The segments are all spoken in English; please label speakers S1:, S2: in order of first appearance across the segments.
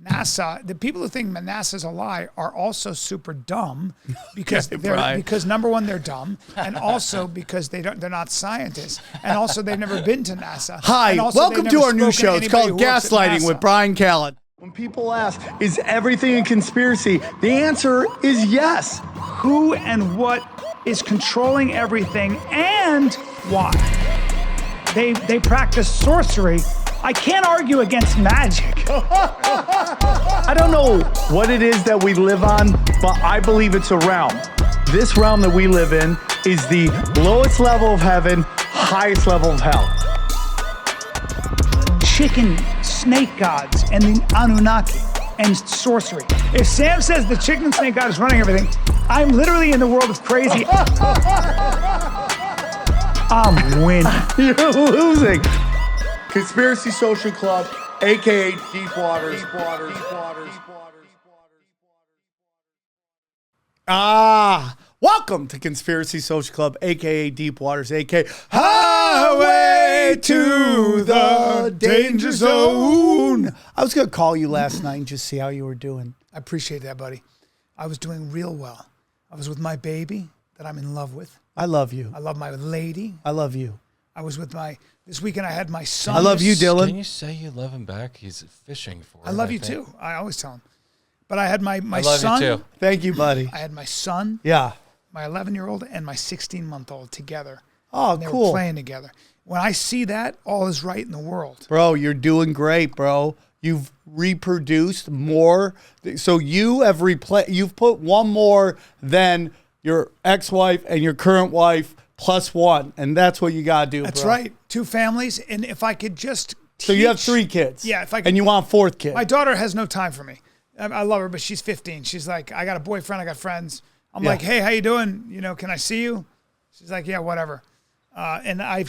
S1: NASA, the people who think NASA's a lie are also super dumb because because number one, they're dumb, and also because they're not scientists, and also they've never been to NASA.
S2: Hi, welcome to our new show. It's called Gaslighting with Bryan Callen.
S3: When people ask, is everything a conspiracy? The answer is yes.
S1: Who and what is controlling everything and why? They practice sorcery. I can't argue against magic.
S3: I don't know what it is that we live on, but I believe it's a realm. This realm that we live in is the lowest level of heaven, highest level of hell.
S1: Chicken snake gods and the Anunnaki and sorcery. If Sam says the chicken snake god is running everything, I'm literally in the world of crazy. I'm winning.
S3: You're losing. Conspiracy Social Club, aka Deep Waters.
S2: Welcome to Conspiracy Social Club, aka Deep Waters, aka Highway to the Danger Zone. I was gonna call you last night and just see how you were doing.
S1: I appreciate that, buddy. I was doing real well. I was with my baby that I'm in love with.
S2: I love you.
S1: I love my lady.
S2: I love you.
S1: I was with this weekend I had my son.
S2: I love you, Dylan.
S4: Can you say you love him back? He's fishing for it.
S1: I love you too. I always tell him. But I had my
S4: I love
S1: son.
S4: you too.
S2: Thank you, buddy.
S1: I had my son,
S2: Yeah.
S1: my 11-year-old, and my 16-month-old together.
S2: Oh,
S1: And they
S2: cool.
S1: were playing together. When I see that, all is right in the world.
S2: Bro, you're doing great, bro. You've reproduced more. So you have you've put one more than your ex-wife and your current wife plus one. And that's what you got to do,
S1: That's
S2: bro.
S1: right. 2 families. And if I could just
S2: So you have
S1: teach-
S2: 3 kids.
S1: Yeah. If I could,
S2: And you want a 4th kid.
S1: my daughter has no time for me. I love her, but she's 15. She's like, I got a boyfriend. I got friends. I'm
S2: Yeah.
S1: like, hey, how you doing? You know, can I see you? She's like, yeah, whatever. And I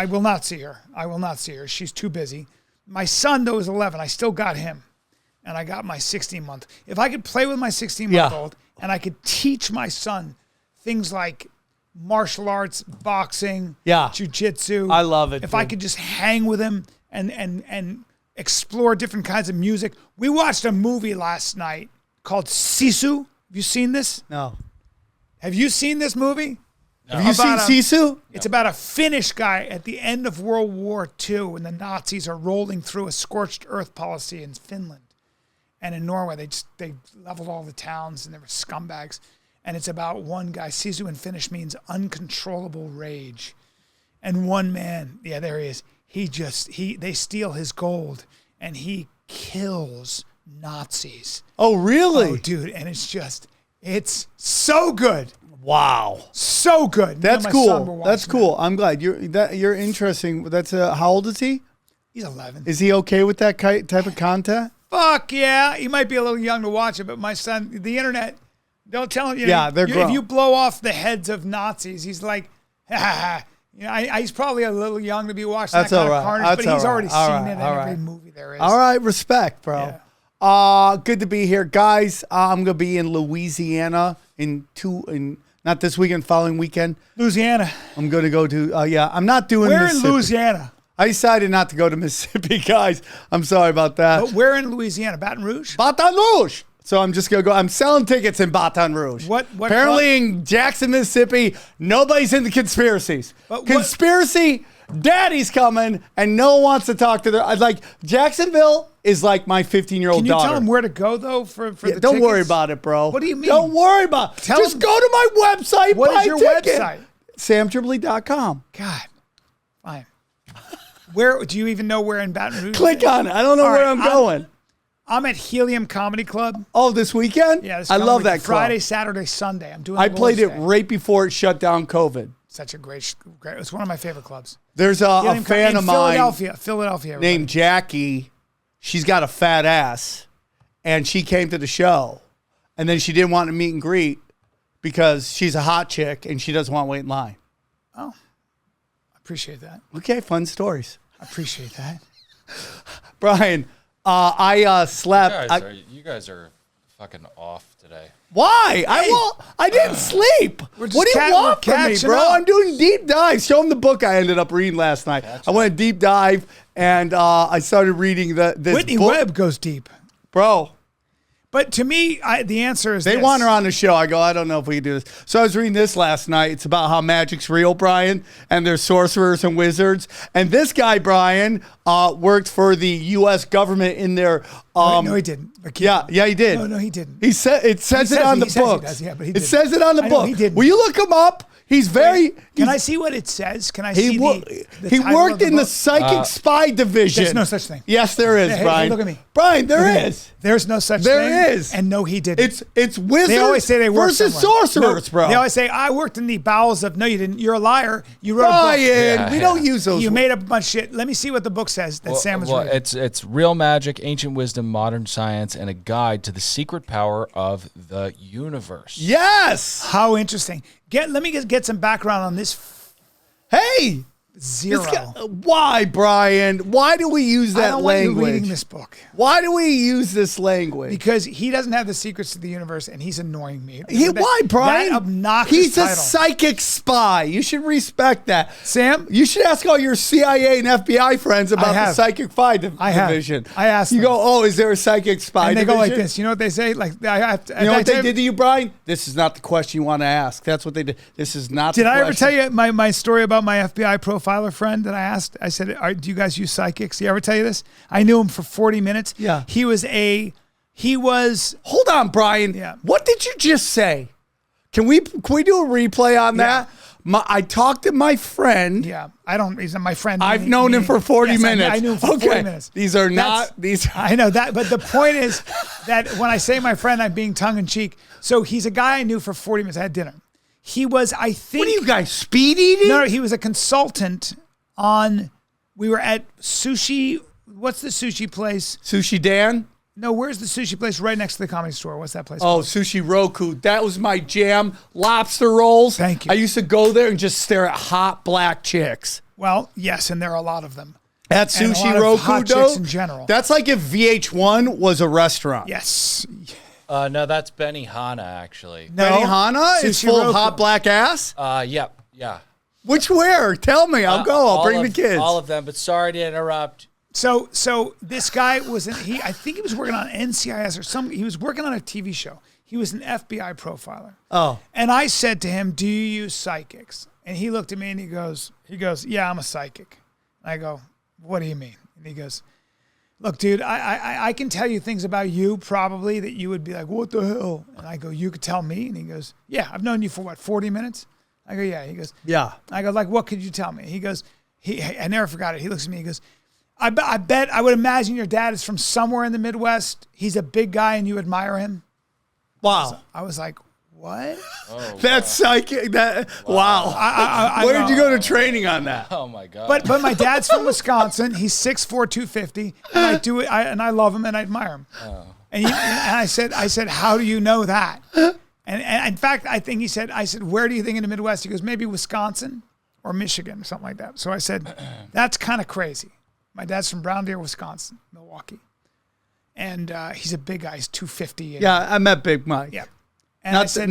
S1: will not see her. I will not see her. She's too busy. My son, though, is 11. I still got him. And I got my 16-month. If I could play with my 16-month-old and I could teach my son things like martial arts, boxing, jiu-jitsu.
S2: I love it,
S1: If I
S2: dude.
S1: could just hang with him and explore different kinds of music. We watched a movie last night called Sisu. Have you seen this?
S2: No.
S1: Have you seen this movie?
S2: Have you seen
S1: About
S2: Sisu?
S1: It's about a Finnish guy at the end of World War II when the Nazis are rolling through a scorched earth policy in Finland. And in Norway, they leveled all the towns and they were scumbags. And it's about one guy. Sisu in Finnish means uncontrollable rage. And one man, yeah, there he is. They steal his gold and he kills Nazis.
S2: Oh, really?
S1: Oh, dude. And it's so good.
S2: Wow.
S1: So good. Me and
S2: That's
S1: my son were
S2: cool.
S1: watching
S2: That's cool. I'm glad. You're interesting. That's how old is he?
S1: He's 11.
S2: Is he okay with that type of content?
S1: Fuck yeah. He might be a little young to watch it, but my son, the internet, don't tell him.
S2: They're grown.
S1: If you blow off the heads of Nazis, he's like, ha ha ha. You know, he's probably a little young to be watching
S2: That's
S1: that kind
S2: all
S1: of
S2: right.
S1: carnage,
S2: That's
S1: but he's
S2: all
S1: already
S2: right.
S1: seen it in
S2: All
S1: every
S2: right.
S1: movie there is.
S2: All right. Respect, bro.
S1: Yeah.
S2: Good to be here. Guys, I'm going to be in Louisiana not this weekend, following weekend.
S1: Louisiana.
S2: I'm going to go to, I'm not doing
S1: Where in
S2: Mississippi.
S1: Louisiana?
S2: I decided not to go to Mississippi, guys. I'm sorry about that.
S1: But where in Louisiana? Baton Rouge?
S2: Baton Rouge. So I'm just going to go. I'm selling tickets in Baton Rouge.
S1: What
S2: Apparently in Jackson, Mississippi, nobody's into conspiracies.
S1: But
S2: Conspiracy, daddy's coming, and no one wants to talk to their... Like, Jacksonville is like my 15-year-old
S1: Can you
S2: daughter.
S1: tell him where to go, though, for the
S2: Don't worry
S1: tickets?
S2: about it, bro.
S1: What do you mean?
S2: Don't worry about it.
S1: Tell
S2: Just
S1: him-
S2: go to my website.
S1: What
S2: buy
S1: is your
S2: a ticket.
S1: website?
S2: SamTripoli.com.
S1: God. Fine. Where do you even know where in Baton Rouge?
S2: Click on it. I don't know
S1: All
S2: where
S1: right,
S2: I'm going.
S1: I'm at Helium Comedy Club.
S2: Oh, this weekend?
S1: Yeah, this
S2: I
S1: coming
S2: love
S1: weekend.
S2: that club.
S1: Friday, Saturday, Sunday. I'm doing.
S2: I
S1: the
S2: played it
S1: Lord's Day.
S2: right before it shut down COVID.
S1: Such a great. It's one of my favorite clubs.
S2: There's a
S1: Helium
S2: fan
S1: in
S2: of mine
S1: Philadelphia. everybody.
S2: named Jackie. She's got a fat ass, and she came to the show, and then she didn't want to meet and greet because she's a hot chick and she doesn't want to wait in line.
S1: Oh, I appreciate that.
S2: Okay, fun stories.
S1: I appreciate that.
S2: Brian, I slept.
S4: You guys are fucking off today.
S2: Why? I didn't sleep.
S1: We're just
S2: What do you want
S1: we're
S2: from me,
S1: catching
S2: bro?
S1: up.
S2: I'm doing deep dives. Show him the book I ended up reading last night. I went deep dive, and I started reading this
S1: Whitney
S2: book.
S1: Webb goes deep.
S2: bro.
S1: But to me, the answer is
S2: They
S1: this.
S2: want her on the show. I go, I don't know if we can do this. So I was reading this last night. It's about how magic's real, Bryan, and there's sorcerers and wizards. And this guy, Bryan, worked for the U.S. government in their.
S1: No, he didn't.
S2: Yeah, he did.
S1: No, he didn't.
S2: He said it says it on the book. It says it on the book.
S1: He didn't.
S2: Will you look him up? He's very.
S1: Can I see what it says? Can I see the
S2: He
S1: title
S2: worked
S1: of the
S2: in the
S1: book?
S2: psychic spy division.
S1: There's no such thing.
S2: Yes, there is,
S1: Hey,
S2: Bryan.
S1: look at me.
S2: Bryan, there is.
S1: There's no such thing.
S2: There is.
S1: And no, he didn't.
S2: It's wizards
S1: They always say they work
S2: versus
S1: somewhere.
S2: sorcerers, bro.
S1: They always say, I worked in the bowels of. No, you didn't. You're a liar. You wrote
S2: Bryan,
S1: a book.
S2: we don't use those.
S1: You made up a bunch of shit. Let me see what the book says that Sam was reading.
S4: It's real magic, ancient wisdom, modern science, and a guide to the secret power of the universe.
S2: Yes.
S1: How interesting. Let me get some background on this.
S2: Hey.
S1: Zero.
S2: Why, Bryan? Why do we use that
S1: I don't want
S2: language?
S1: you reading this book.
S2: Why do we use this language?
S1: Because he doesn't have the secrets to the universe, and he's annoying me.
S2: Why, Bryan?
S1: That obnoxious
S2: He's
S1: title.
S2: a psychic spy. You should respect that.
S1: Sam?
S2: You should ask all your CIA and FBI friends about the
S1: have.
S2: psychic spy
S1: I have.
S2: division.
S1: I asked
S2: You
S1: them.
S2: go, oh, is there a psychic spy
S1: And they
S2: division?
S1: go like this. You know what they say? Like I have to,
S2: You know what they did to you, Bryan? This is not the question you want to ask. That's what they did. This is not
S1: Did
S2: the
S1: I ever
S2: question.
S1: tell you my story about my FBI profiler friend that I asked? I said, do you guys use psychics? Did he ever tell you this? I knew him for 40 minutes.
S2: Yeah.
S1: He was.
S2: Hold on, Bryan.
S1: Yeah.
S2: What did you just say? Can we do a replay on that? I talked to my friend.
S1: Yeah. I don't, he's not my friend.
S2: I've known him for 40 minutes.
S1: I knew him for 40 minutes.
S2: These are not,
S1: I know that, but the point is that when I say my friend, I'm being tongue in cheek. So he's a guy I knew for 40 minutes. I had dinner. He was, I think.
S2: What are you guys, speed eating?
S1: No, he was a consultant we were at sushi. What's the sushi place?
S2: Sushi Dan?
S1: No, where's the sushi place right next to the Comedy Store? What's that place
S2: Oh,
S1: called?
S2: Sushi Roku. That was my jam. Lobster rolls.
S1: Thank you.
S2: I used to go there and just stare at hot black chicks.
S1: Well, yes, and there are a lot of them.
S2: At
S1: And a
S2: Sushi
S1: lot of
S2: Roku,
S1: hot
S2: though,
S1: chicks in general.
S2: that's like if VH1 was a restaurant.
S1: Yes.
S4: No, that's Benihana, actually.
S1: No.
S2: Benihana is
S1: Sushi
S2: full of
S1: Roku.
S2: hot black ass?
S4: Yep, yeah.
S2: Which where? Tell me. I'll go. I'll bring the kids.
S4: All of them, but sorry to interrupt.
S1: So this guy was I think he was working on NCIS or he was working on a TV show. He was an FBI profiler.
S2: Oh.
S1: And I said to him, "Do you use psychics?" And he looked at me and he goes, "Yeah, I'm a psychic." And I go, "What do you mean?" And he goes, "Look, dude, I can tell you things about you probably that you would be like, what the hell?" And I go, "You could tell me?" And he goes, "Yeah, I've known you for what, 40 minutes?" I go, "Yeah." He goes,
S2: Yeah.
S1: I go, "Like, what could you tell me?" He goes, I never forgot it. He looks at me, he goes, I bet, I would imagine your dad is from somewhere in the Midwest. He's a big guy and you admire him.
S2: Wow.
S1: I was like, what?
S2: That's psychic. Wow. Where did you go to training on that?
S4: Oh my God.
S1: But my dad's from Wisconsin. He's 6'4", 250, and I do it. And I love him and I admire him. And I said, how do you know that? And in fact, I said, where do you think in the Midwest? He goes, maybe Wisconsin or Michigan or something like that. So I said, that's kind of crazy. My dad's from Brown Deer, Wisconsin, Milwaukee. And he's a big guy. He's 250.
S2: Yeah, I met Big Mike.
S1: Yeah. And I said,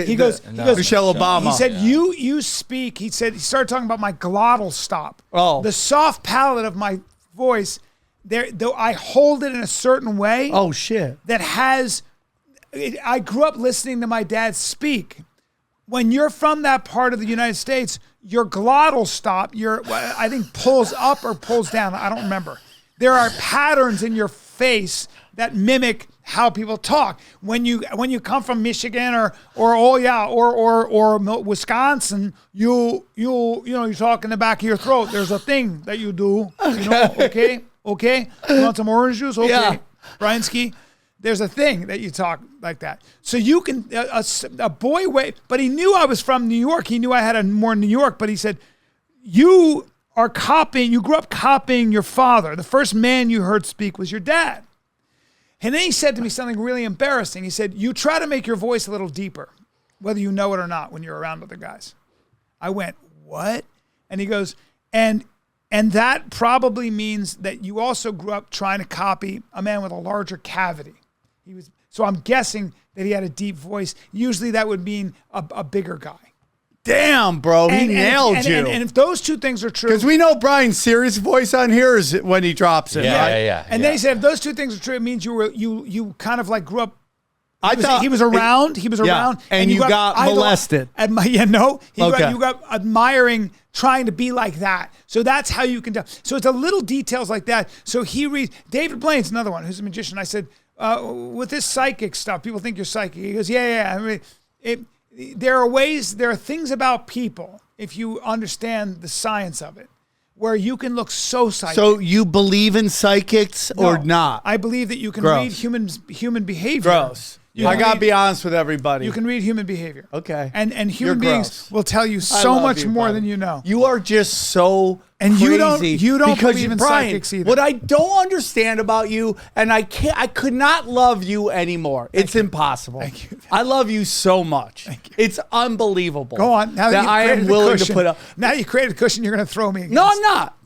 S2: he goes, Michelle Obama.
S1: He said, you speak. He said, he started talking about my glottal stop.
S2: Oh.
S1: The soft palate of my voice, though I hold it in a certain way.
S2: Oh, shit.
S1: That has, I grew up listening to my dad speak. When you're from that part of the United States, your glottal stop, I think pulls up or pulls down. I don't remember. There are patterns in your face that mimic how people talk. When you come from Michigan or Wisconsin, you talk in the back of your throat. There's a thing that you do. Okay. You want some orange juice? Okay.
S2: Yeah.
S1: Bryanski. There's a thing that you talk like that. So you can, a boy way, but he knew I was from New York. He knew I had more New York, but he said, you grew up copying your father. The first man you heard speak was your dad. And then he said to me something really embarrassing. He said, you try to make your voice a little deeper, whether you know it or not when you're around other guys. I went, what? And he goes, and that probably means that you also grew up trying to copy a man with a larger cavity. So I'm guessing that he had a deep voice. Usually that would mean a bigger guy.
S2: Damn, bro, he nailed you.
S1: And if those two things are true,
S2: Because we know Brian's serious voice on here is when he drops it,
S4: Yeah,
S2: right?
S4: yeah.
S1: and then he said, if those two things are true, it means you kind of like grew up.
S2: I thought
S1: He was around,
S2: and you got molested.
S1: You
S2: Okay.
S1: got admiring, trying to be like that. So that's how you can tell. So it's a little details like that. So he reads. David Blaine's another one who's a magician. I said, with this psychic stuff, people think you're psychic. He goes, yeah. I mean, there are things about people, if you understand the science of it, where you can look so psychic.
S2: So you believe in psychics or
S1: No,
S2: not?
S1: I believe that you can
S2: Gross.
S1: read human behavior.
S2: Gross. I got to be honest with everybody.
S1: You can read human behavior.
S2: Okay.
S1: And
S2: You're
S1: human beings
S2: gross.
S1: will tell you
S2: I
S1: so
S2: love
S1: much
S2: you,
S1: more
S2: buddy.
S1: than you know.
S2: You are just so
S1: And
S2: crazy.
S1: you don't
S2: because
S1: believe in
S2: Brian,
S1: psychics either.
S2: What I don't understand about you, and I could not love you anymore. It's impossible.
S1: Thank you.
S2: I love you so much.
S1: Thank you.
S2: It's unbelievable.
S1: Go on. Now
S2: that
S1: you've
S2: I am
S1: created a
S2: willing to
S1: cushion.
S2: put up.
S1: Now you created a cushion you're going to throw me against.
S2: No, I'm not.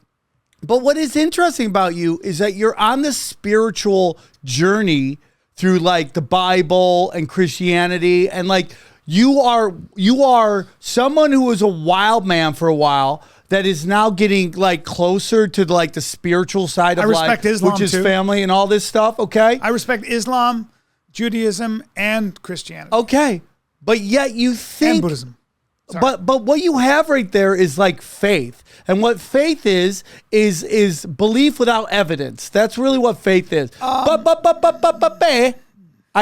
S2: But what is interesting about you is that you're on this spiritual journey through like the Bible and Christianity, and like you are someone who was a wild man for a while that is now getting like closer to like the spiritual side of
S1: respect
S2: life,
S1: Islam
S2: which is
S1: too.
S2: family and all this stuff. Okay.
S1: I respect Islam, Judaism, and Christianity.
S2: Okay. But yet you think
S1: and Buddhism. Sorry.
S2: But what you have right there is like faith. And what faith is belief without evidence. That's really what faith is. I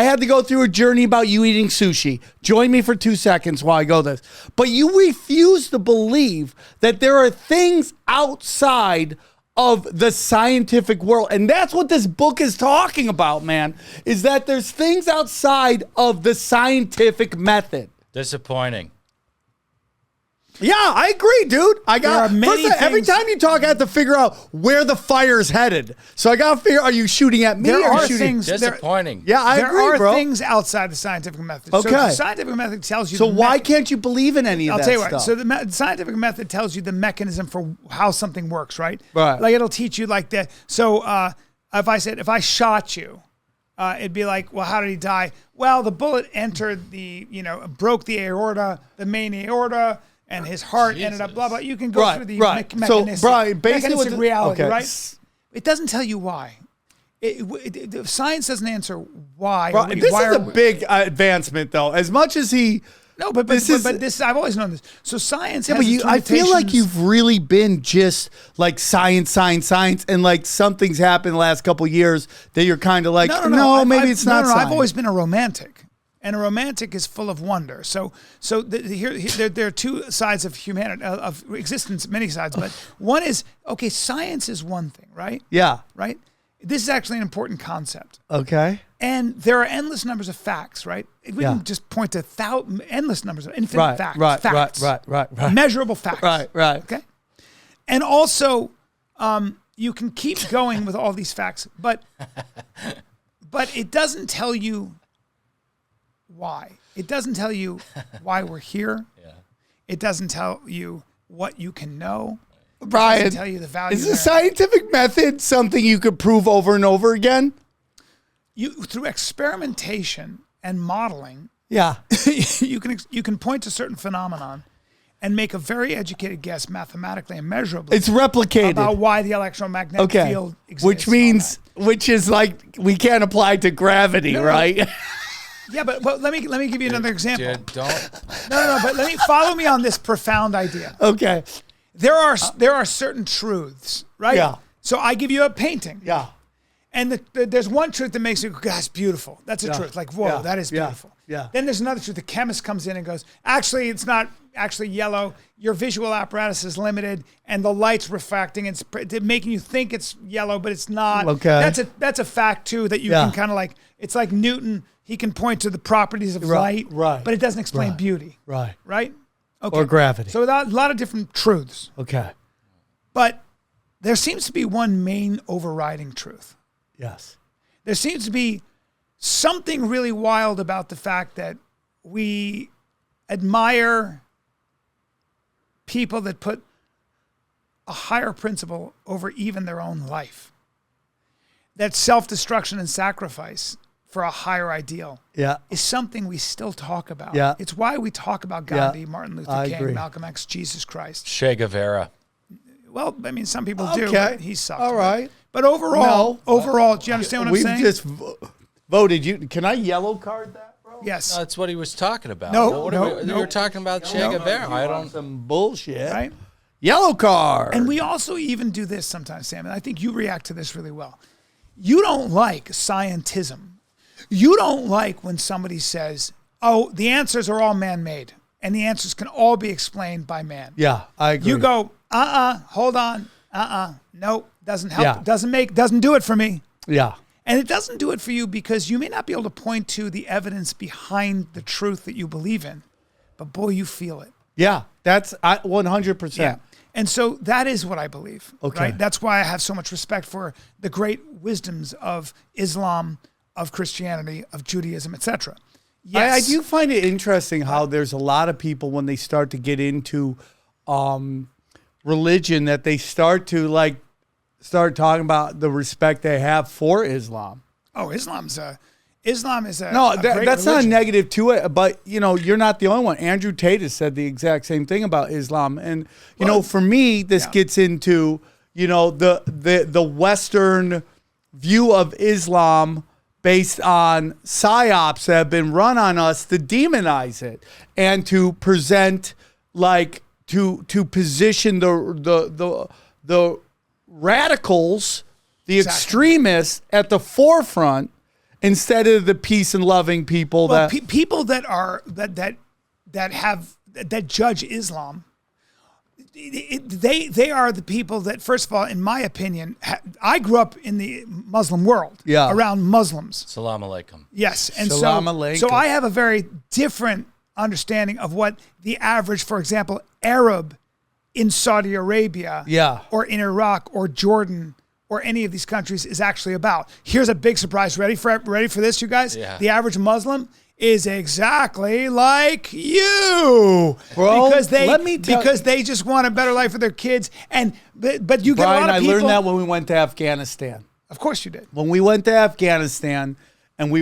S2: had to go through a journey about you eating sushi. Join me for 2 seconds while I go this. But you refuse to believe that there are things outside of the scientific world. And that's what this book is talking about, man, is that there's things outside of the scientific method.
S4: Disappointing.
S2: Yeah, I agree, dude.
S1: There are many
S2: every
S1: things-
S2: time you talk, I have to figure out where the fire's headed. So I got to figure, are you shooting at me
S1: There
S2: or
S1: are
S2: shooting?
S1: things.
S4: Disappointing.
S2: Yeah, I
S1: there
S2: agree,
S1: are
S2: bro.
S1: things outside the scientific method. So
S2: Okay.
S1: the scientific method tells you.
S2: So
S1: the
S2: why can't you believe in any of
S1: I'll
S2: that
S1: tell you what.
S2: stuff?
S1: So the scientific method tells you the mechanism for how something works, right?
S2: Right.
S1: Like it'll teach you like that. So if I shot you, it'd be like, well, how did he die? Well, the bullet entered broke the aorta, the main aorta, and his heart ended up blah blah. You can go
S2: Right,
S1: through the
S2: right. So,
S1: mechanistic,
S2: Brian, basically what
S1: mechanistic
S2: the-
S1: reality,
S2: okay.
S1: right? It doesn't tell you why. Science doesn't answer why.
S2: Bro, this
S1: why
S2: is a big advancement, though. As much as he...
S1: No, but this I've always known this. So science.
S2: Yeah,
S1: has
S2: but
S1: its
S2: I feel like
S1: limitations.
S2: you've really been just like science, and like something's happened the last couple of years that you're kind of like, maybe it's not science.
S1: I've always been a romantic, and a romantic is full of wonder. So there are two sides of humanity, of existence, many sides. But one is, okay, science is one thing, right?
S2: Yeah.
S1: Right. This is actually an important concept.
S2: Okay.
S1: And there are endless numbers of facts, right? We
S2: Yeah.
S1: can just point to endless numbers of infinite facts.
S2: Right.
S1: Measurable facts.
S2: Right.
S1: Okay. And also, you can keep going with all these facts, but it doesn't tell you why. It doesn't tell you why we're here. Yeah. It doesn't tell you what you can know.
S2: Brian,
S1: It doesn't tell you the value.
S2: is the scientific method something you could prove over and over again?
S1: Through experimentation and modeling,
S2: Yeah.
S1: you can point to certain phenomenon and make a very educated guess mathematically and measurably
S2: It's replicated.
S1: about why the electromagnetic field exists.
S2: Which means, which is like, we can't apply to gravity, right?
S1: Yeah, but let me give you another example.
S4: Dude, don't.
S1: No, but follow me on this profound idea.
S2: Okay.
S1: There are certain truths, right?
S2: Yeah.
S1: So I give you a painting.
S2: Yeah.
S1: And there's one truth that makes you go, that's beautiful. That's a truth. Like, whoa, that is beautiful.
S2: Yeah.
S1: Then there's another truth. The chemist comes in and goes, actually, it's not actually yellow. Your visual apparatus is limited, and the light's refracting. It's making you think it's yellow, but it's not.
S2: Okay.
S1: That's a fact, too, that you can kind of like, it's like Newton. He can point to the properties of light,
S2: right,
S1: but it doesn't explain beauty.
S2: Right.
S1: Right? Okay.
S2: Or gravity.
S1: So a lot of different truths.
S2: Okay.
S1: But there seems to be one main overriding truth.
S2: Yes.
S1: There seems to be something really wild about the fact that we admire people that put a higher principle over even their own life. That self-destruction and sacrifice for a higher ideal
S2: Yeah.
S1: is something we still talk about.
S2: Yeah.
S1: It's why we talk about
S2: Yeah.
S1: Gandhi, Martin Luther
S2: I
S1: King,
S2: agree.
S1: Malcolm X, Jesus Christ.
S4: Che Guevara.
S1: Well, I mean, some people do.
S2: Okay.
S1: But he sucked.
S2: All right.
S1: But overall,
S2: No.
S1: do you understand what I'm
S2: We've
S1: saying?
S2: just voted you. Can I yellow card that, bro?
S1: Yes.
S4: That's what he was talking about.
S1: No,
S4: What
S1: no,
S4: we
S1: no.
S4: were talking about Che Guevara. I don't.
S2: Some bullshit.
S1: Right?
S2: Yellow card.
S1: And we also even do this sometimes, Sam, and I think you react to this really well. You don't like scientism. You don't like when somebody says, oh, the answers are all man-made, and the answers can all be explained by man.
S2: Yeah, I agree.
S1: You go, hold on, nope, doesn't help,
S2: Yeah.
S1: doesn't do it for me.
S2: Yeah.
S1: And it doesn't do it for you because you may not be able to point to the evidence behind the truth that you believe in, but boy, you feel it.
S2: Yeah. That's 100%.
S1: Yeah. And so that is what I believe.
S2: Okay.
S1: Right? That's why I have so much respect for the great wisdoms of Islam, of Christianity, of Judaism, etc. Yes.
S2: I do find it interesting how there's a lot of people when they start to get into religion that they start talking about the respect they have for Islam.
S1: Oh, Islam is a
S2: No,
S1: a great
S2: that's not a
S1: religion.
S2: negative to it, but you're not the only one. Andrew Tate has said the exact same thing about Islam, and for me, this gets into the Western view of Islam based on psyops that have been run on us to demonize it and to present to position the radicals, the extremists at the forefront instead of the peace and loving people
S1: people that judge Islam. They are the people that, first of all, in my opinion, I grew up in the Muslim world, around Muslims.
S4: Salam alaikum.
S1: Yes, and
S2: Salam
S1: so
S2: alaikum.
S1: I have a very different understanding of what the average, for example, Arab in Saudi Arabia, or in Iraq or Jordan or any of these countries is actually about. Here's a big surprise. Ready for this, you guys?
S4: Yeah.
S1: The average Muslim is exactly like you,
S2: bro.
S1: because
S2: Because
S1: they just want a better life for their kids. But you get
S2: Bryan,
S1: a lot of people.
S2: I learned that when we went to Afghanistan.
S1: Of course you did.
S2: When we went to Afghanistan and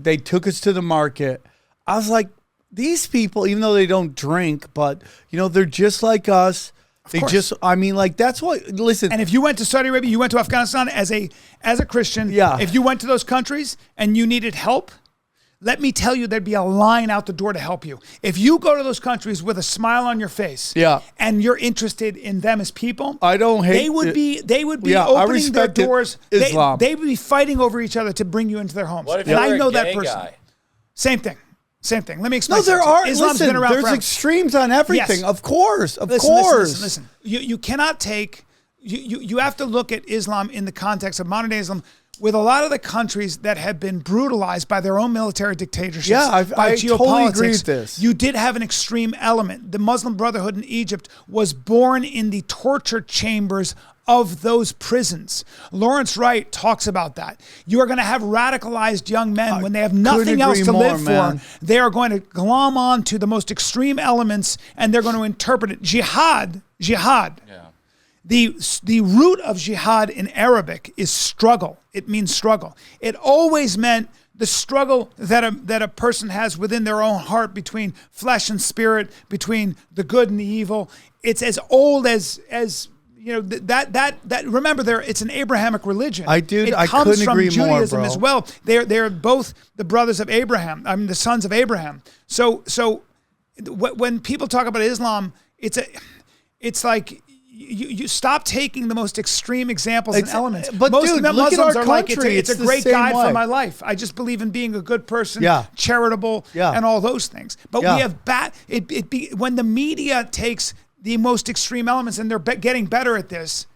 S2: they took us to the market, I was like, these people, even though they don't drink, but they're just like us. That's what, listen.
S1: And if you went to Saudi Arabia, you went to Afghanistan as a Christian.
S2: Yeah.
S1: If you went to those countries and you needed help, let me tell you, there'd be a line out the door to help you. If you go to those countries with a smile on your face, and you're interested in them as people,
S2: I don't hate.
S1: They would be opening their doors.
S2: Islam.
S1: They would be fighting over each other to bring you into their homes.
S4: What if
S1: and
S4: you're
S1: I know
S4: a gay
S1: that person.
S4: guy?
S1: Same thing. Let me explain.
S2: No, there
S1: something.
S2: are.
S1: Islam's
S2: Listen,
S1: been around
S2: there's
S1: forever.
S2: extremes on everything.
S1: Yes.
S2: Of course.
S1: Listen. You cannot take. You have to look at Islam in the context of modern day Islam, with a lot of the countries that have been brutalized by their own military dictatorships.
S2: Yeah,
S1: by
S2: I
S1: geopolitics.
S2: totally agree with this.
S1: You did have an extreme element. The Muslim Brotherhood in Egypt was born in the torture chambers of those prisons. Lawrence Wright talks about that. You are going to have radicalized young men when they have nothing else to live for. They are going to glom on to the most extreme elements, and they're going to interpret it. Jihad.
S4: Yeah.
S1: The root of jihad in Arabic is struggle. It means struggle. It always meant the struggle that a person has within their own heart between flesh and spirit, between the good and the evil. It's as old as that. Remember, it's an Abrahamic religion.
S2: I couldn't agree more,
S1: Judaism
S2: bro.
S1: as well. They're both the brothers of Abraham. I mean, the sons of Abraham. So when people talk about Islam, it's like. You stop taking the most extreme examples and elements.
S2: But
S1: most
S2: dude,
S1: Muslims
S2: look at our
S1: are like,
S2: country.
S1: it's a
S2: the
S1: great
S2: same
S1: guide
S2: way.
S1: for my life. I just believe in being a good person, charitable,
S2: Yeah.
S1: and all those things. But we have when the media takes the most extreme elements, and they're getting better at this,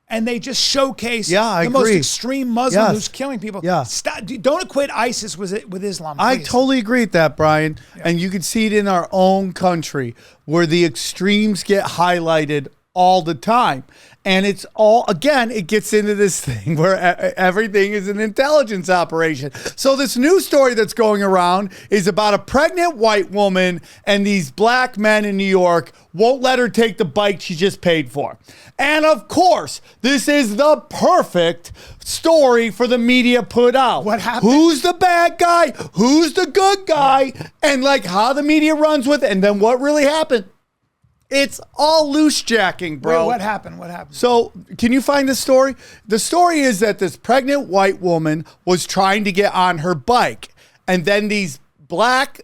S1: and they just showcase the most extreme Muslim who's killing people.
S2: Yeah.
S1: Stop, don't equate ISIS with Islam.
S2: I
S1: please.
S2: totally agree with that, Bryan. Yeah. And you can see it in our own country where the extremes get highlighted all the time. And it's all, again, it gets into this thing where everything is an intelligence operation. So this new story that's going around is about a pregnant white woman, and these black men in New York won't let her take the bike she just paid for. And of course, this is the perfect story for the media put out.
S1: What happened?
S2: Who's the bad guy? Who's the good guy? And like how the media runs with it. And then what really happened? It's all loose jacking, bro.
S1: Wait, what happened? What happened?
S2: So, can you find the story? The story is that this pregnant white woman was trying to get on her bike, and then these black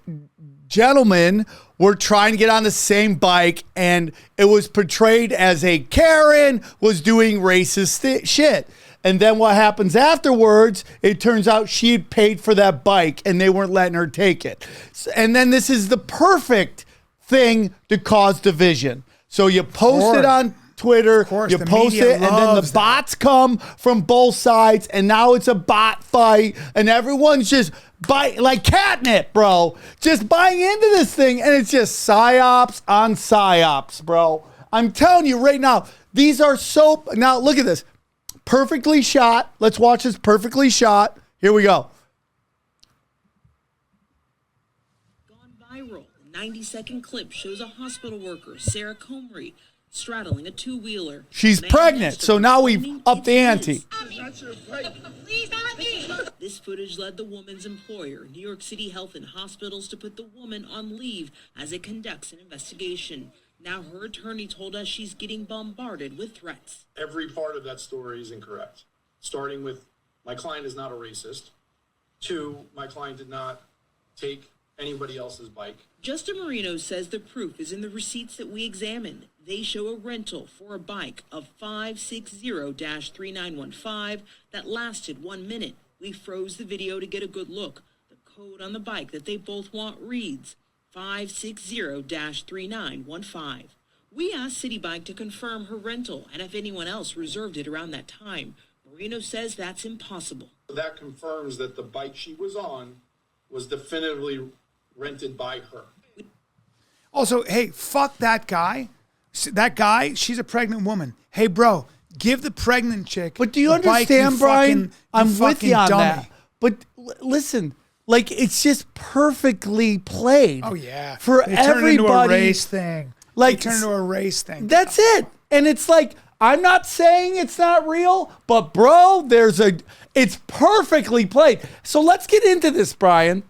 S2: gentlemen were trying to get on the same bike, and it was portrayed as a Karen was doing racist shit. And then what happens afterwards, it turns out she had paid for that bike, and they weren't letting her take it. And then this is the perfect thing to cause division. So you post it on Twitter, you post it, and then the bots come from both sides, and now it's a bot fight, and everyone's just like catnip, bro. Just buying into this thing, and it's just psyops on psyops, bro. I'm telling you right now, these are so... Now, look at this. Perfectly shot. Let's watch this perfectly shot. Here we go.
S5: 90-second clip shows a hospital worker, Sarah Comrie, straddling a two-wheeler.
S2: She's pregnant, so now we've upped the ante.
S5: This footage led the woman's employer, New York City Health and Hospitals, to put the woman on leave as it conducts an investigation. Now her attorney told us she's getting bombarded with threats.
S6: Every part of that story is incorrect, starting with my client is not a racist. 2, my client did not take anybody else's bike.
S5: Justin Marino says the proof is in the receipts that we examined. They show a rental for a bike of 560-3915 that lasted 1 minute. We froze the video to get a good look. The code on the bike that they both want reads 560-3915. We asked City Bike to confirm her rental and if anyone else reserved it around that time. Marino says that's impossible.
S6: That confirms that the bike she was on was definitively rented by her.
S1: Also, hey, fuck that guy. That guy, she's a pregnant woman. Hey, bro, give the pregnant chick.
S2: But do you
S1: the bike,
S2: understand, Brian? I'm with you on
S1: dummy.
S2: that. But listen, like it's just perfectly played.
S1: Oh yeah,
S2: for
S1: they
S2: everybody.
S1: Turn it into a race thing.
S2: Like
S1: they turn into a race thing.
S2: That's it. And it's like I'm not saying it's not real, but bro, it's perfectly played. So let's get into this, Brian.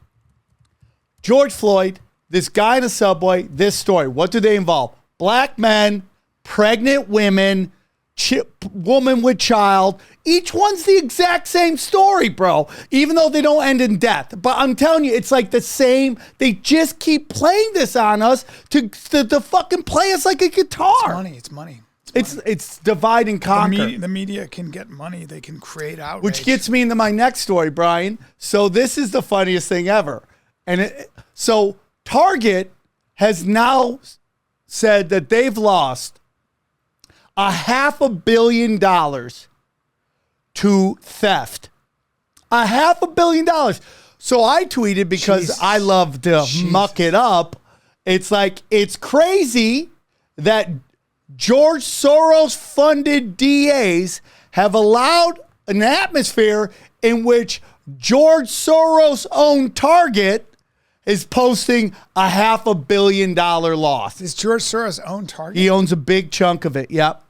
S2: George Floyd, this guy in a subway, this story. What do they involve? Black men, pregnant women, woman with child. Each one's the exact same story, bro, even though they don't end in death. But I'm telling you, it's like the same. They just keep playing this on us to fucking play us like a guitar.
S1: It's money.
S2: It's divide and conquer.
S1: The media can get money. They can create outrage.
S2: Which gets me into my next story, Brian. So this is the funniest thing ever. So Target has now said that they've lost $500 million to theft. $500 million. So I tweeted because I love to muck it up. It's like, it's crazy that George Soros funded DAs have allowed an atmosphere in which George Soros owned Target is posting $500 million loss.
S1: Does George Soros own Target?
S2: He owns a big chunk of it. Yep.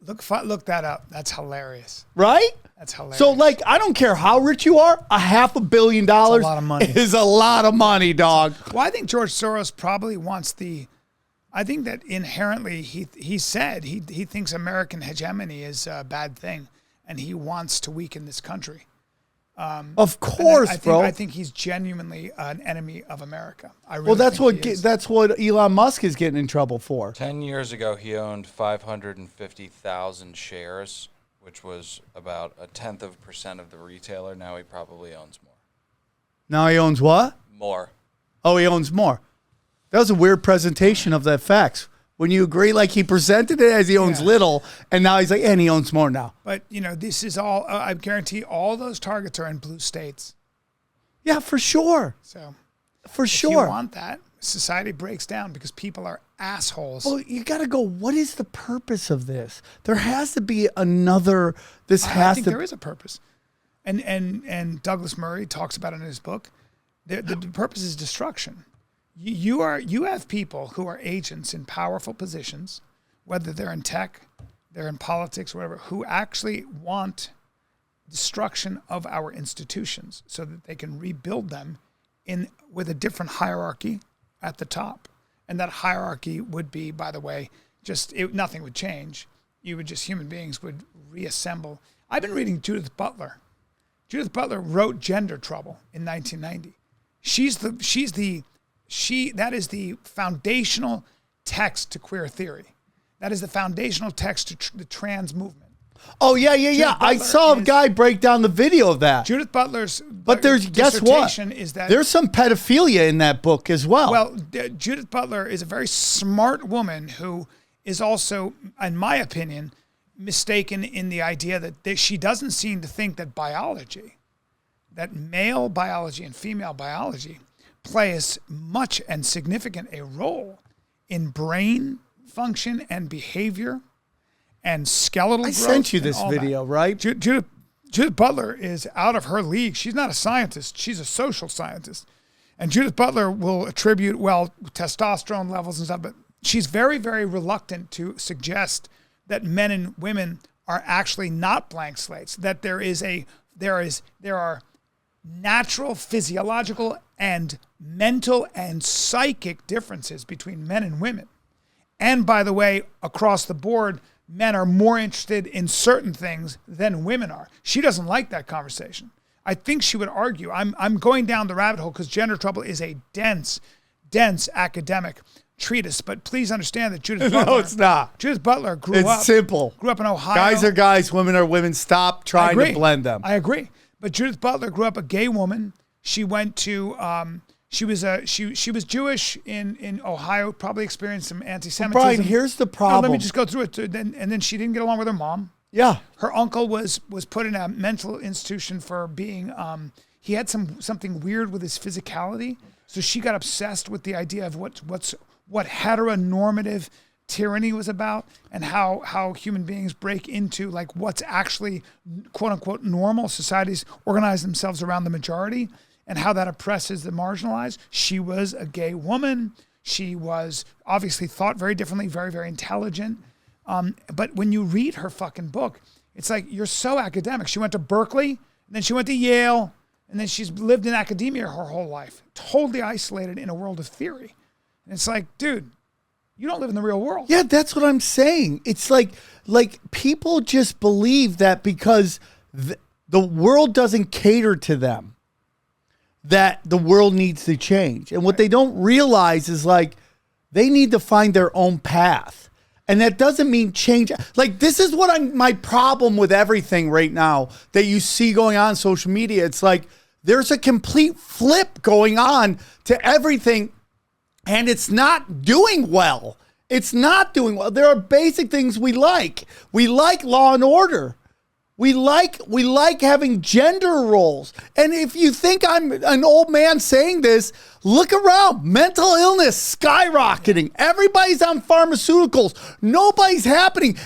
S1: Look that up. That's hilarious.
S2: Right?
S1: That's hilarious.
S2: So, like, I don't care how rich you are, $500 million
S1: a lot of money.
S2: is a lot of money, dog.
S1: Well, I think George Soros probably wants I think that inherently he said he thinks American hegemony is a bad thing, and he wants to weaken this country.
S2: Of course, bro.
S1: I think he's genuinely an enemy of America.
S2: That's what Elon Musk is getting in trouble for.
S4: 10 years ago, he owned 550,000 shares, which was about 0.1% of the retailer. Now he probably owns more.
S2: Now he owns what?
S4: More.
S2: Oh, he owns more. That was a weird presentation of the facts. When you agree, like he presented it as he owns little, and now he's like, and he owns more now.
S1: But, this is all, I guarantee all those targets are in blue states.
S2: Yeah, for sure.
S1: So,
S2: for
S1: if
S2: sure.
S1: you want that, society breaks down because people are assholes.
S2: Well, you got to go, what is the purpose of this? There has to be another,
S1: I think there is a purpose. And Douglas Murray talks about it in his book. The purpose is destruction. You have people who are agents in powerful positions, whether they're in tech, they're in politics, whatever, who actually want destruction of our institutions so that they can rebuild them with a different hierarchy at the top. And that hierarchy would be, by the way, nothing would change. Human beings would reassemble. I've been reading Judith Butler. Judith Butler wrote Gender Trouble in 1990. That is the foundational text to queer theory. That is the foundational text to the trans movement.
S2: Oh, yeah. I saw a guy break down the video of that.
S1: Judith Butler's
S2: guess what?
S1: Is that
S2: there's some pedophilia in that book as well.
S1: Well, Judith Butler is a very smart woman who is also, in my opinion, mistaken in the idea that she doesn't seem to think that that male biology and female biology play as much and significant a role in brain function and behavior and skeletal growth.
S2: I sent you this video, right?
S1: Judith Butler is out of her league. She's not a scientist. She's a social scientist. And Judith Butler will attribute, testosterone levels and stuff, but she's very, very reluctant to suggest that men and women are actually not blank slates, that there are natural, physiological, and mental and psychic differences between men and women. And by the way, across the board, men are more interested in certain things than women are. She doesn't like that conversation. I think she would argue. I'm going down the rabbit hole because Gender Trouble is a dense academic treatise. But please understand that Judith Butler.
S2: No, it's not.
S1: Judith Butler grew
S2: up. It's simple.
S1: Grew up in Ohio.
S2: Guys are guys, women are women. Stop trying to blend them.
S1: I agree. But Judith Butler grew up a gay woman. She went to she was Jewish in Ohio. Probably experienced some anti-Semitism.
S2: Bryan, here's the problem.
S1: No, let me just go through it. And then she didn't get along with her mom.
S2: Yeah. Her
S1: uncle was put in a mental institution for being. He had something weird with his physicality, so she got obsessed with the idea of what heteronormative tyranny was about, and how human beings break into like what's actually quote unquote normal. Societies organize themselves around the majority, and how that oppresses the marginalized. She was a gay woman. She was obviously thought very differently, very, very intelligent. But when you read her fucking book, it's like you're so academic. She went to Berkeley, and then she went to Yale, and then she's lived in academia her whole life, totally isolated in a world of theory. And it's like, dude, you don't live in the real world.
S2: Yeah, that's what I'm saying. It's like people just believe that because the world doesn't cater to them, that the world needs to change. And what they don't realize is like they need to find their own path. And that doesn't mean change. Like, this is what my problem with everything right now that you see going on social media. It's like there's a complete flip going on to everything, and it's not doing well. It's not doing well. There are basic things we like. We like law and order. We like having gender roles. And if you think I'm an old man saying this, look around. Mental illness skyrocketing. Everybody's on pharmaceuticals. Nobody's happening.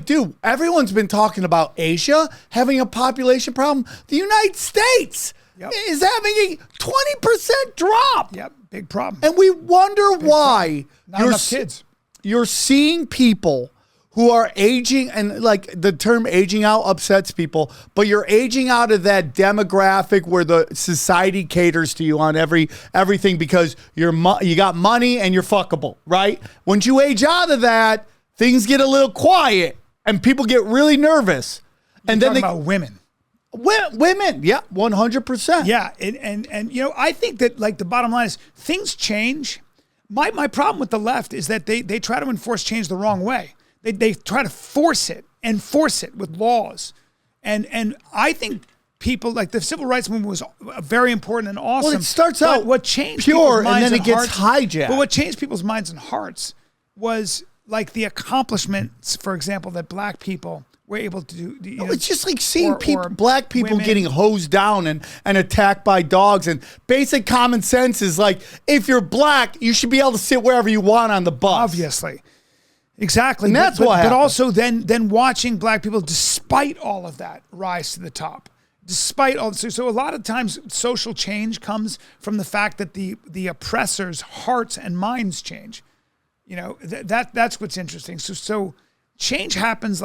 S2: Dude, everyone's been talking about Asia having a population problem. The United States is having a 20% drop.
S1: Yep, big problem.
S2: And we wonder why
S1: not enough kids.
S2: You're seeing people who are aging, and like the term aging out upsets people, but you're aging out of that demographic where the society caters to you on everything because you got money and you're fuckable, right? Once you age out of that, things get a little quiet and people get really nervous.
S1: And then about women.
S2: Women, yeah, 100%.
S1: Yeah, and you know, I think that like the bottom line is things change. My problem with the left is that they try to enforce change the wrong way. They try to enforce it with laws. And I think people like the civil rights movement was very important and awesome.
S2: Well, it starts out
S1: what changed
S2: pure
S1: people's minds
S2: and then it gets hijacked.
S1: But what changed people's minds and hearts was like the accomplishments, for example, that black people were able to do.
S2: It's just like seeing
S1: or
S2: black people
S1: women.
S2: getting hosed down and attacked by dogs. And basic common sense is like, if you're black, you should be able to sit wherever you want on the bus.
S1: Obviously. Exactly.
S2: And that's
S1: but,
S2: what
S1: but
S2: happened.
S1: also then watching black people, despite all of that, rise to the top. Despite all, so a lot of times social change comes from the fact that the oppressors' hearts and minds change. You know, that's what's interesting. So change happens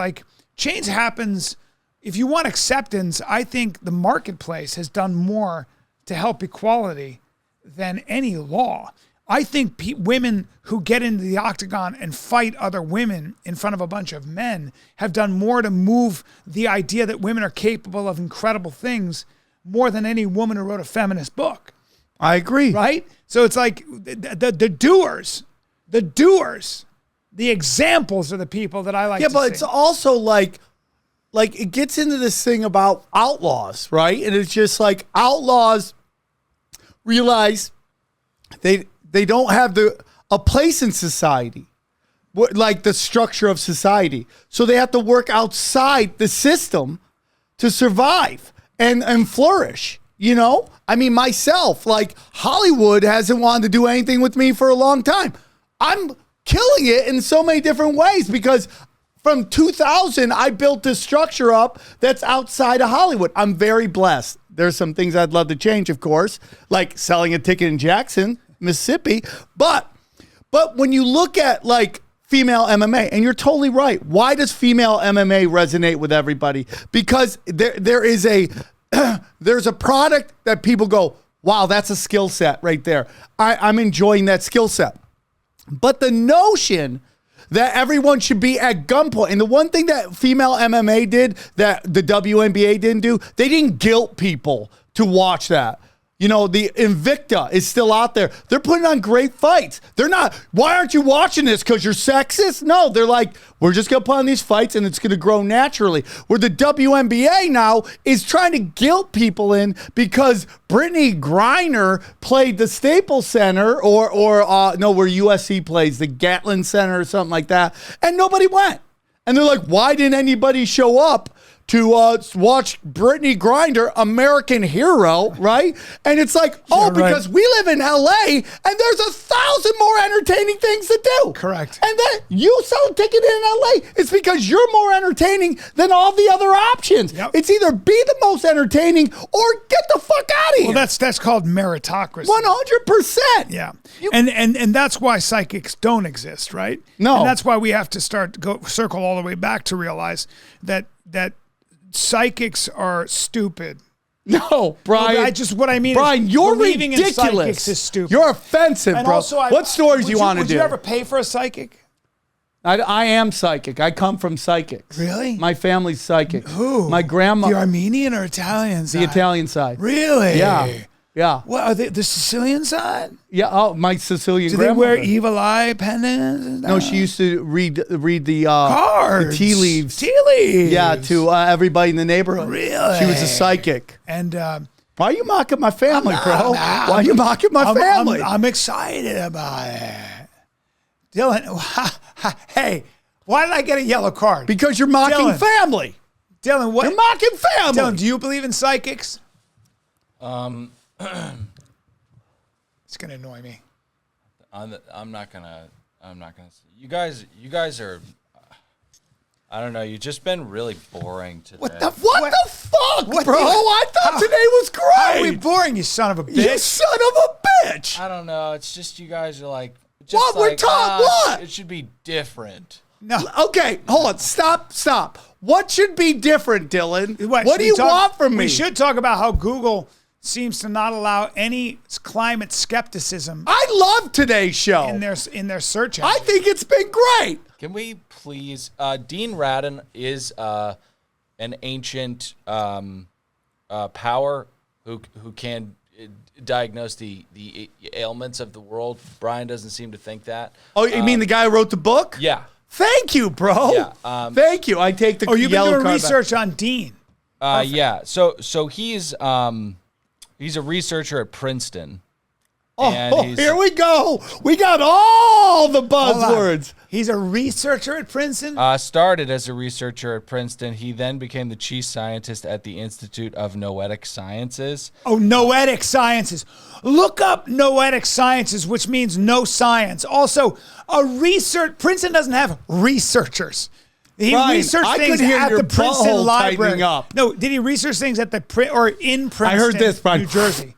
S1: if you want acceptance. I think the marketplace has done more to help equality than any law. I think women who get into the octagon and fight other women in front of a bunch of men have done more to move the idea that women are capable of incredible things more than any woman who wrote a feminist book.
S2: I agree.
S1: Right? So it's like the doers, the examples are the people that I like to see.
S2: Yeah, but it's also like it gets into this thing about outlaws, right? And it's just like outlaws realize they don't have a place in society, like the structure of society. So they have to work outside the system to survive and flourish, you know? I mean, myself, like Hollywood hasn't wanted to do anything with me for a long time. I'm killing it in so many different ways because from 2000, I built this structure up that's outside of Hollywood. I'm very blessed. There's some things I'd love to change, of course, like selling a ticket in Jackson, Mississippi. But when you look at like female MMA, and you're totally right. Why does female MMA resonate with everybody? Because there is there's a product that people go, wow, that's a skill set right there. I'm enjoying that skill set. But the notion that everyone should be at gunpoint, and the one thing that female MMA did that the WNBA didn't do, they didn't guilt people to watch that. You know, the Invicta is still out there. They're putting on great fights. They're not, why aren't you watching this? Because you're sexist? No, they're like, we're just going to put on these fights and it's going to grow naturally. Where the WNBA now is trying to guilt people in because Brittany Griner played the Staples Center or where USC plays, the Gatlin Center or something like that. And nobody went. And they're like, why didn't anybody show up to watch Brittany Griner, American hero, right? And it's like, because we live in LA and there's 1,000 more entertaining things to do.
S1: Correct.
S2: And then you sell a ticket in LA, it's because you're more entertaining than all the other options. Yep. It's either be the most entertaining or get the fuck out of here.
S1: Well, that's called meritocracy.
S2: 100%.
S1: Yeah. And that's why psychics don't exist, right?
S2: No.
S1: And that's why we have to circle all the way back to realize that psychics are stupid.
S2: No, Brian.
S1: What I mean
S2: Brian,
S1: is
S2: you're
S1: believing
S2: ridiculous.
S1: in psychics is stupid.
S2: You're offensive,
S1: and
S2: bro.
S1: Also,
S2: what stories do you want to do?
S1: Would you ever pay for a psychic?
S2: I am psychic. I come from psychics.
S1: Really?
S2: My family's psychic.
S1: Who?
S2: My grandma.
S1: The Armenian or Italian side?
S2: The Italian side.
S1: Really?
S2: Yeah. Yeah.
S1: What are they? The Sicilian side?
S2: Yeah. Oh, my Sicilian.
S1: Do
S2: grandmother.
S1: they wear evil eye pendants?
S2: No, she used to read the
S1: cards,
S2: the tea leaves.
S1: Tea leaves.
S2: Yeah, to everybody in the neighborhood.
S1: Really?
S2: She was a psychic.
S1: And
S2: why are you mocking my family, bro? Why are you mocking my family?
S1: I'm excited about it, Dylan. Hey, why did I get a yellow card?
S2: Because you're mocking family.
S1: Dylan, what?
S2: You're mocking family.
S1: Dylan, do you believe in psychics? It's gonna annoy me.
S4: I'm not gonna. You guys are. I don't know. You've just been really boring today.
S2: What the fuck, bro? I thought today was great.
S1: How are we boring, you son of a bitch?
S2: You son of a bitch.
S4: I don't know. It's just you guys are like.
S2: What? We're talking what?
S4: It should be different.
S1: No.
S2: Okay, hold on. Stop. What should be different, Dylan? What do you want from me?
S1: We should talk about how Google seems to not allow any climate skepticism.
S2: I love today's show.
S1: In their search engine.
S2: I think it's been great.
S4: Can we please? Dean Radin is an ancient power who can diagnose the ailments of the world. Bryan doesn't seem to think that.
S2: Oh, you mean the guy who wrote the book?
S4: Yeah.
S2: Thank you, bro.
S4: Yeah.
S2: Thank you. I take the yellow card.
S1: Oh, you've been doing research on Dean.
S4: Yeah. So he's a researcher at Princeton.
S2: Oh, here we go. We got all the buzzwords.
S1: He's a researcher at Princeton.
S4: Started as a researcher at Princeton. He then became the chief scientist at the Institute of Noetic Sciences.
S1: Oh, noetic sciences. Look up noetic sciences, which means no science. Also, Princeton doesn't have researchers. He
S2: Brian,
S1: researched
S2: I
S1: things
S2: could hear
S1: at
S2: your
S1: the Princeton
S2: butthole
S1: Library.
S2: tightening up.
S1: No, did he research things at in Princeton,
S2: I heard this, Brian.
S1: New Jersey?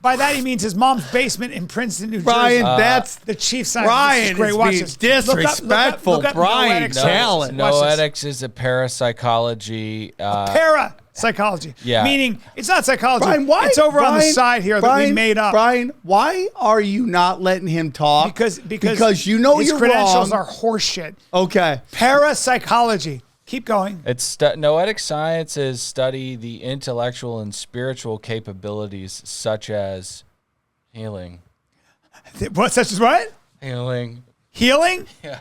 S1: By that he means his mom's basement in Princeton, New
S2: Brian,
S1: Jersey.
S2: that's
S1: The chief scientist.
S2: Brian
S1: is great.
S2: is
S1: Watch
S2: being
S1: this.
S2: disrespectful.
S1: Look up
S2: Brian,
S1: noetic
S2: talent.
S1: sciences. Watch this.
S4: Noetics is a parapsychology.
S1: Parapsychology.
S4: Yeah.
S1: Meaning it's not psychology.
S2: Brian, why?
S1: It's over on the
S2: Brian,
S1: side here that
S2: Brian,
S1: we made up.
S2: Brian, why are you not letting him talk?
S1: Because
S2: you know
S1: his
S2: you're
S1: credentials
S2: wrong.
S1: are horseshit.
S2: Okay.
S1: Parapsychology. Keep going.
S4: It's noetic sciences study the intellectual and spiritual capabilities such as healing.
S1: What, such as what?
S4: Healing.
S1: Healing? Yeah.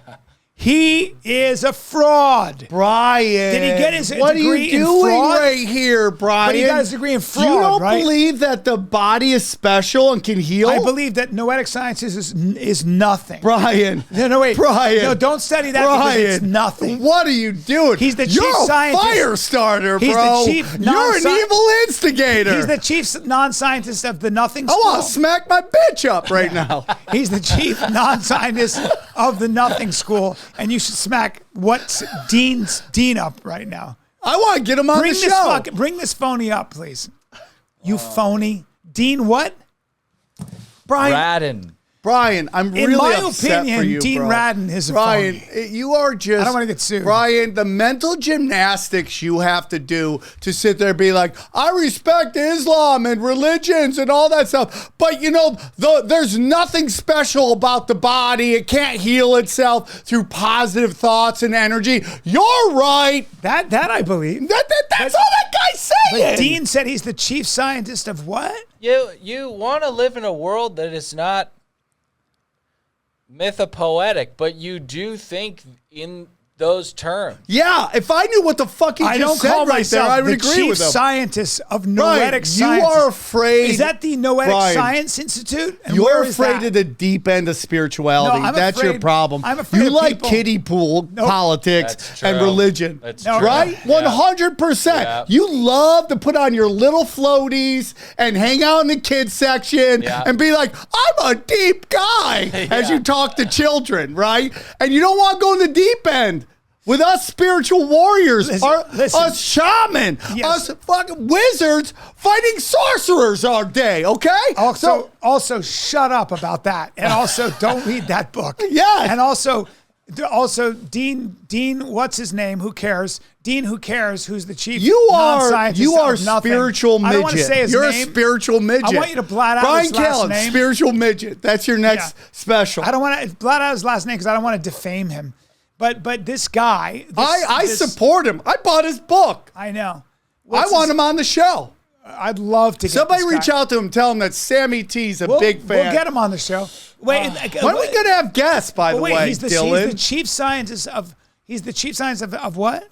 S1: He is a fraud.
S2: Brian.
S1: Did he get his
S2: what
S1: degree
S2: are you
S1: in
S2: doing
S1: fraud?
S2: right here, Brian?
S1: But he got his degree in fraud,
S2: You don't
S1: right?
S2: believe that the body is special and can heal?
S1: I believe that noetic sciences is nothing.
S2: Brian.
S1: No, wait.
S2: Brian.
S1: No, don't study that
S2: Brian.
S1: because it's nothing.
S2: What are you doing?
S1: He's the
S2: You're
S1: chief
S2: a
S1: scientist.
S2: fire starter,
S1: He's
S2: bro.
S1: the chief
S2: You're an evil instigator.
S1: He's the chief non-scientist of the nothing
S2: I
S1: school.
S2: want to smack my bitch up right now.
S1: He's the chief non-scientist of the nothing school, and you should smack what's Dean up right now.
S2: I want to get him on the show.
S1: Bring this phony up, please. You phony. Dean what?
S2: Brian,
S4: Radin.
S2: I'm
S1: In
S2: really
S1: my
S2: upset
S1: opinion,
S2: for you,
S1: Dean
S2: bro.
S1: Radin is a
S2: Brian,
S1: phony.
S2: you are just...
S1: I don't want to get sued.
S2: Brian, the mental gymnastics you have to do to sit there and be like, I respect Islam and religions and all that stuff, but you know, there's nothing special about the body. It can't heal itself through positive thoughts and energy. You're right.
S1: That I believe.
S2: That's all that guy's saying.
S1: But Dean said he's the chief scientist of what?
S4: You want to live in a world that is not mythopoetic, but you do think in those terms.
S2: Yeah, if I knew what the fuck he
S1: I
S2: just
S1: don't
S2: said
S1: call
S2: right there,
S1: myself
S2: I would
S1: the
S2: agree
S1: chief
S2: with him.
S1: scientist of
S2: Brian,
S1: noetic science.
S2: you are afraid.
S1: Is that the Noetic
S2: Brian,
S1: Science Institute? And
S2: You're
S1: where is
S2: afraid
S1: that?
S2: of the deep end of spirituality.
S1: No, I'm
S2: That's your
S1: afraid-
S2: problem.
S1: I'm afraid
S2: you
S1: of
S2: like
S1: people-
S2: kiddie pool politics
S4: That's
S2: and
S4: true.
S2: religion.
S4: That's
S1: No,
S4: true.
S2: Right?
S4: Yeah.
S2: 100%.
S4: Yeah.
S2: You love to put on your little floaties and hang out in the kids section
S4: Yeah.
S2: and be like, I'm a deep guy as you talk to children, right? And you don't want to go in the deep end. With us spiritual warriors,
S1: Listen.
S2: us shaman,
S1: Yes.
S2: us fucking wizards fighting sorcerers all day, okay?
S1: Also, shut up about that, and also don't read that book.
S2: Yeah.
S1: and also Dean, what's his name? Who cares? Dean, who cares? Who's the chief?
S2: You are
S1: non-scientist of nothing.
S2: spiritual midget.
S1: I don't want to say his
S2: You're
S1: name.
S2: a spiritual midget.
S1: I want you to blot out
S2: Brian
S1: his last
S2: Callen,
S1: name.
S2: spiritual midget. That's your next special.
S1: I don't want to blot out his last name because I don't want to defame him. But this guy,
S2: I support him. I bought his book.
S1: I know.
S2: I want him on the show.
S1: I'd love to get
S2: Somebody
S1: this
S2: reach
S1: guy.
S2: out to him, tell him that Sammy T's a big fan.
S1: We'll get him on the show. Wait,
S2: When are we gonna have guests? By the way,
S1: he's the
S2: Dylan.
S1: chief scientist of. He's the chief scientist of what?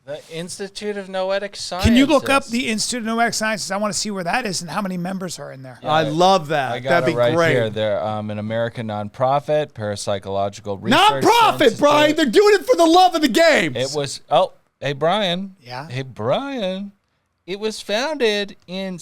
S4: The Institute of Noetic Sciences.
S1: Can you look up the Institute of Noetic Sciences? I want to see where that is and how many members are in there.
S2: I love that.
S4: I got
S2: That'd
S4: it
S2: be
S4: right
S2: great.
S4: here. They're an American nonprofit, parapsychological research.
S2: Non-profit,
S4: institute.
S2: Brian. They're doing it for the love of the games.
S4: It was. Hey Brian.
S1: Yeah?
S4: Hey Brian. It was founded in